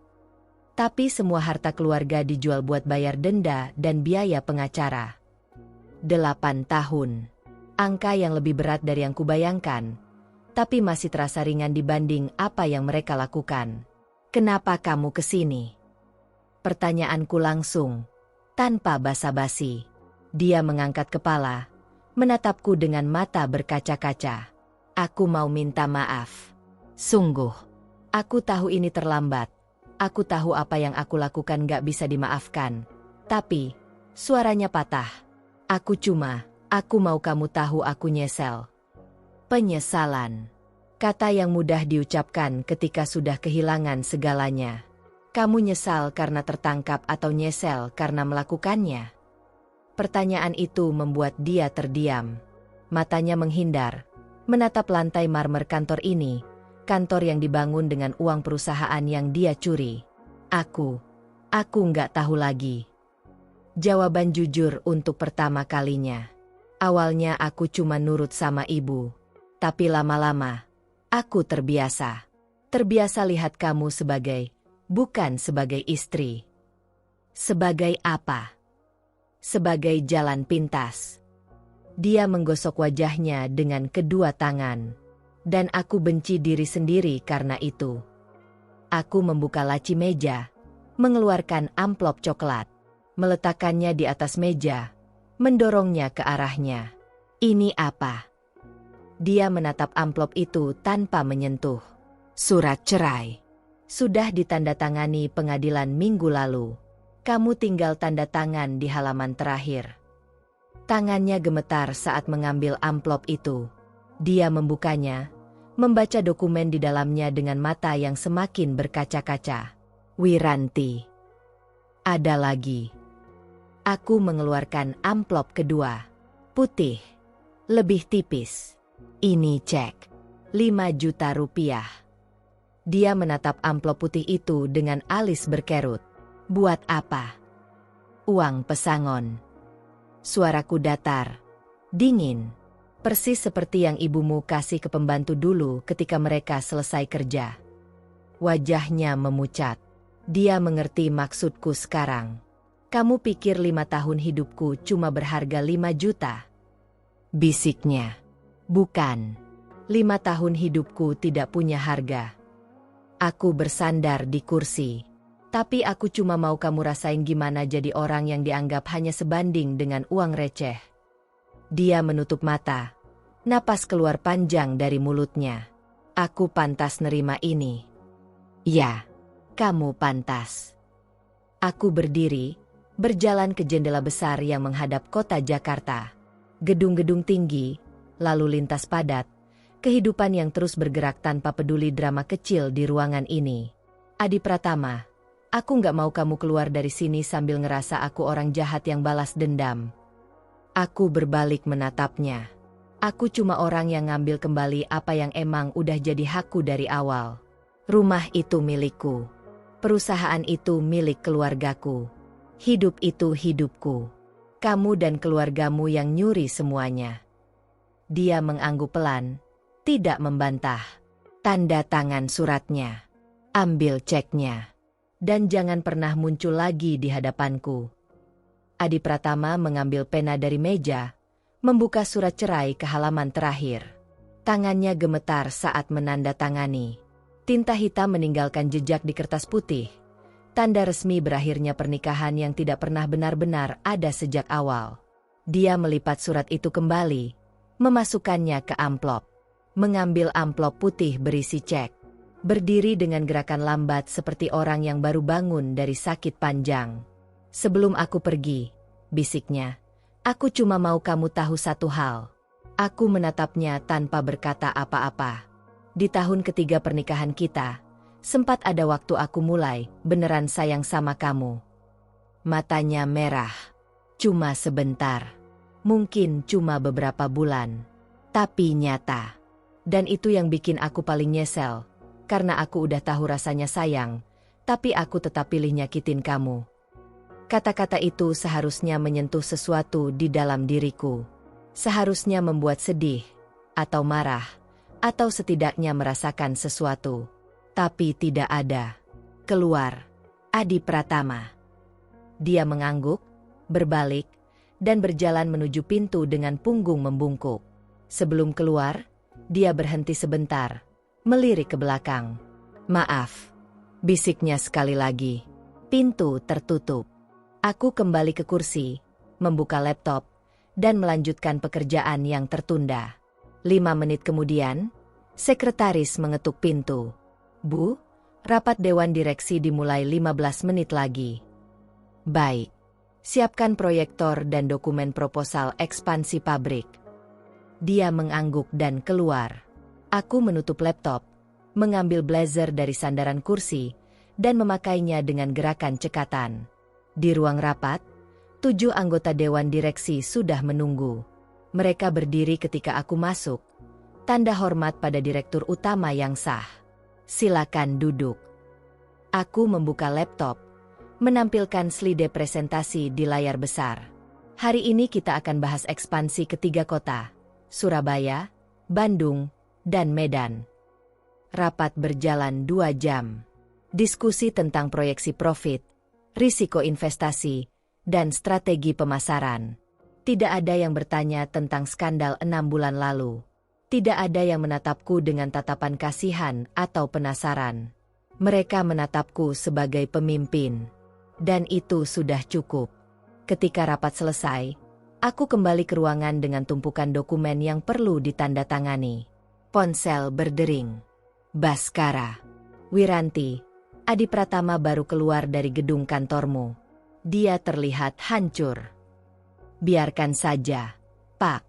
Tapi semua harta keluarga dijual buat bayar denda dan biaya pengacara. 8 tahun. Angka yang lebih berat dari yang kubayangkan, tapi masih terasa ringan dibanding apa yang mereka lakukan. Kenapa kamu kesini? Pertanyaanku langsung, Tanpa basa-basi, dia mengangkat kepala, menatapku dengan mata berkaca-kaca. Aku mau minta maaf. Sungguh. Aku tahu ini terlambat. Aku tahu apa yang aku lakukan gak bisa dimaafkan. Tapi, suaranya patah. Aku mau kamu tahu aku nyesel. Penyesalan. Kata yang mudah diucapkan ketika sudah kehilangan segalanya. Kamu nyesal karena tertangkap atau nyesel karena melakukannya? Pertanyaan itu membuat dia terdiam. Matanya menghindar, menatap lantai marmer kantor ini, kantor yang dibangun dengan uang perusahaan yang dia curi. Aku nggak tahu lagi. Jawaban jujur untuk pertama kalinya. Awalnya aku cuma nurut sama ibu. Tapi lama-lama, aku terbiasa. Terbiasa lihat kamu bukan sebagai istri. Sebagai apa? Sebagai jalan pintas. Dia menggosok wajahnya dengan kedua tangan. Dan aku benci diri sendiri karena itu. Aku membuka laci meja, mengeluarkan amplop coklat, meletakkannya di atas meja, mendorongnya ke arahnya. Ini apa? Dia menatap amplop itu tanpa menyentuh. Surat cerai. Sudah ditandatangani pengadilan minggu lalu. Kamu tinggal tanda tangan di halaman terakhir. Tangannya gemetar saat mengambil amplop itu. Dia membukanya, membaca dokumen di dalamnya dengan mata yang semakin berkaca-kaca. Wiranti. Ada lagi. Aku mengeluarkan amplop kedua. Putih. Lebih tipis. Ini cek. 5 juta rupiah. Dia menatap amplop putih itu dengan alis berkerut. Buat apa? Uang pesangon. Suaraku datar. Dingin. Persis seperti yang ibumu kasih ke pembantu dulu ketika mereka selesai kerja. Wajahnya memucat. Dia mengerti maksudku sekarang. Kamu pikir 5 tahun hidupku cuma berharga 5 juta? Bisiknya. Bukan. 5 tahun hidupku tidak punya harga. Aku bersandar di kursi. Tapi aku cuma mau kamu rasain gimana jadi orang yang dianggap hanya sebanding dengan uang receh. Dia menutup mata. Napas keluar panjang dari mulutnya. Aku pantas nerima ini. Ya, kamu pantas. Aku berdiri, berjalan ke jendela besar yang menghadap kota Jakarta. Gedung-gedung tinggi, lalu lintas padat. Kehidupan yang terus bergerak tanpa peduli drama kecil di ruangan ini. Adi Pratama, aku nggak mau kamu keluar dari sini sambil ngerasa aku orang jahat yang balas dendam. Aku berbalik menatapnya. Aku cuma orang yang ngambil kembali apa yang emang udah jadi hakku dari awal. Rumah itu milikku. Perusahaan itu milik keluargaku. Hidup itu hidupku. Kamu dan keluargamu yang nyuri semuanya. Dia mengangguk pelan. Tidak membantah. Tanda tangan suratnya. Ambil ceknya. Dan jangan pernah muncul lagi di hadapanku. Adi Pratama mengambil pena dari meja, membuka surat cerai ke halaman terakhir. Tangannya gemetar saat menandatangani. Tinta hitam meninggalkan jejak di kertas putih. Tanda resmi berakhirnya pernikahan yang tidak pernah benar-benar ada sejak awal. Dia melipat surat itu kembali, memasukkannya ke amplop. Mengambil amplop putih berisi cek. Berdiri dengan gerakan lambat seperti orang yang baru bangun dari sakit panjang. Sebelum aku pergi, bisiknya, aku cuma mau kamu tahu satu hal. Aku menatapnya tanpa berkata apa-apa. Di tahun ketiga pernikahan kita, sempat ada waktu aku mulai beneran sayang sama kamu. Matanya merah. Cuma sebentar. Mungkin cuma beberapa bulan. Tapi nyata. Dan itu yang bikin aku paling nyesel. Karena aku udah tahu rasanya sayang, tapi aku tetap pilih nyakitin kamu. Kata-kata itu seharusnya menyentuh sesuatu di dalam diriku. Seharusnya membuat sedih, atau marah, atau setidaknya merasakan sesuatu. Tapi tidak ada. Keluar. Adi Pratama. Dia mengangguk, berbalik, dan berjalan menuju pintu dengan punggung membungkuk. Sebelum keluar, dia berhenti sebentar, melirik ke belakang. Maaf, bisiknya sekali lagi. Pintu tertutup. Aku kembali ke kursi, membuka laptop, dan melanjutkan pekerjaan yang tertunda. 5 menit kemudian, sekretaris mengetuk pintu. Bu, rapat Dewan Direksi dimulai 15 menit lagi. Baik. Siapkan proyektor dan dokumen proposal ekspansi pabrik. Dia mengangguk dan keluar. Aku menutup laptop, mengambil blazer dari sandaran kursi, dan memakainya dengan gerakan cekatan. Di ruang rapat, 7 anggota Dewan Direksi sudah menunggu. Mereka berdiri ketika aku masuk, tanda hormat pada direktur utama yang sah. Silakan duduk. Aku membuka laptop, menampilkan slide presentasi di layar besar. Hari ini kita akan bahas ekspansi ke 3 kota, Surabaya, Bandung, dan Medan. Rapat berjalan 2 jam. Diskusi tentang proyeksi profit, risiko investasi, dan strategi pemasaran. Tidak ada yang bertanya tentang skandal 6 bulan lalu. Tidak ada yang menatapku dengan tatapan kasihan atau penasaran. Mereka menatapku sebagai pemimpin. Dan itu sudah cukup. Ketika rapat selesai, aku kembali ke ruangan dengan tumpukan dokumen yang perlu ditandatangani. Ponsel berdering. Baskara. Wiranti, Adi Pratama baru keluar dari gedung kantormu. Dia terlihat hancur. Biarkan saja, Pak.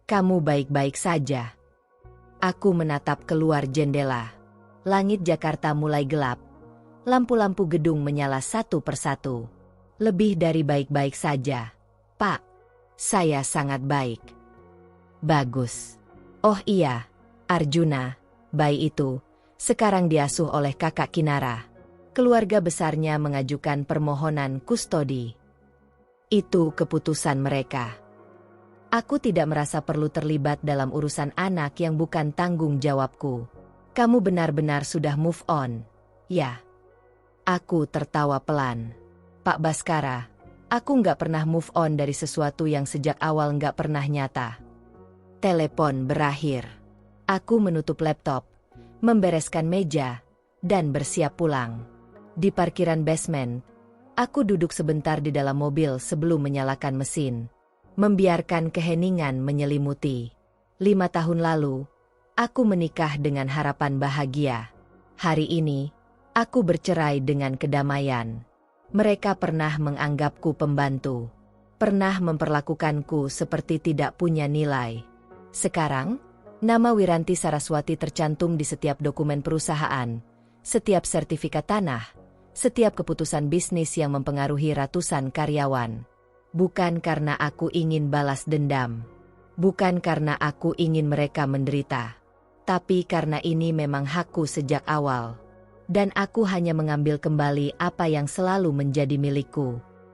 Kamu baik-baik saja. Aku menatap keluar jendela. Langit Jakarta mulai gelap. Lampu-lampu gedung menyala satu persatu. Lebih dari baik-baik saja, Pak. Saya sangat baik. Bagus. Oh iya, Arjuna, bayi itu, sekarang diasuh oleh kakak Kinara. Keluarga besarnya mengajukan permohonan kustodi. Itu keputusan mereka. Aku tidak merasa perlu terlibat dalam urusan anak yang bukan tanggung jawabku. Kamu benar-benar sudah move on, ya? Aku tertawa pelan. Pak Baskara, aku nggak pernah move on dari sesuatu yang sejak awal nggak pernah nyata. Telepon berakhir. Aku menutup laptop, membereskan meja, dan bersiap pulang. Di parkiran basement, aku duduk sebentar di dalam mobil sebelum menyalakan mesin. Membiarkan keheningan menyelimuti. 5 tahun lalu, aku menikah dengan harapan bahagia. Hari ini, aku bercerai dengan kedamaian. Mereka pernah menganggapku pembantu. Pernah memperlakukanku seperti tidak punya nilai. Sekarang, nama Wiranti Saraswati tercantum di setiap dokumen perusahaan, setiap sertifikat tanah, setiap keputusan bisnis yang mempengaruhi ratusan karyawan. Bukan karena aku ingin balas dendam. Bukan karena aku ingin mereka menderita. Tapi karena ini memang hakku sejak awal. Dan aku hanya mengambil kembali apa yang selalu menjadi milikku.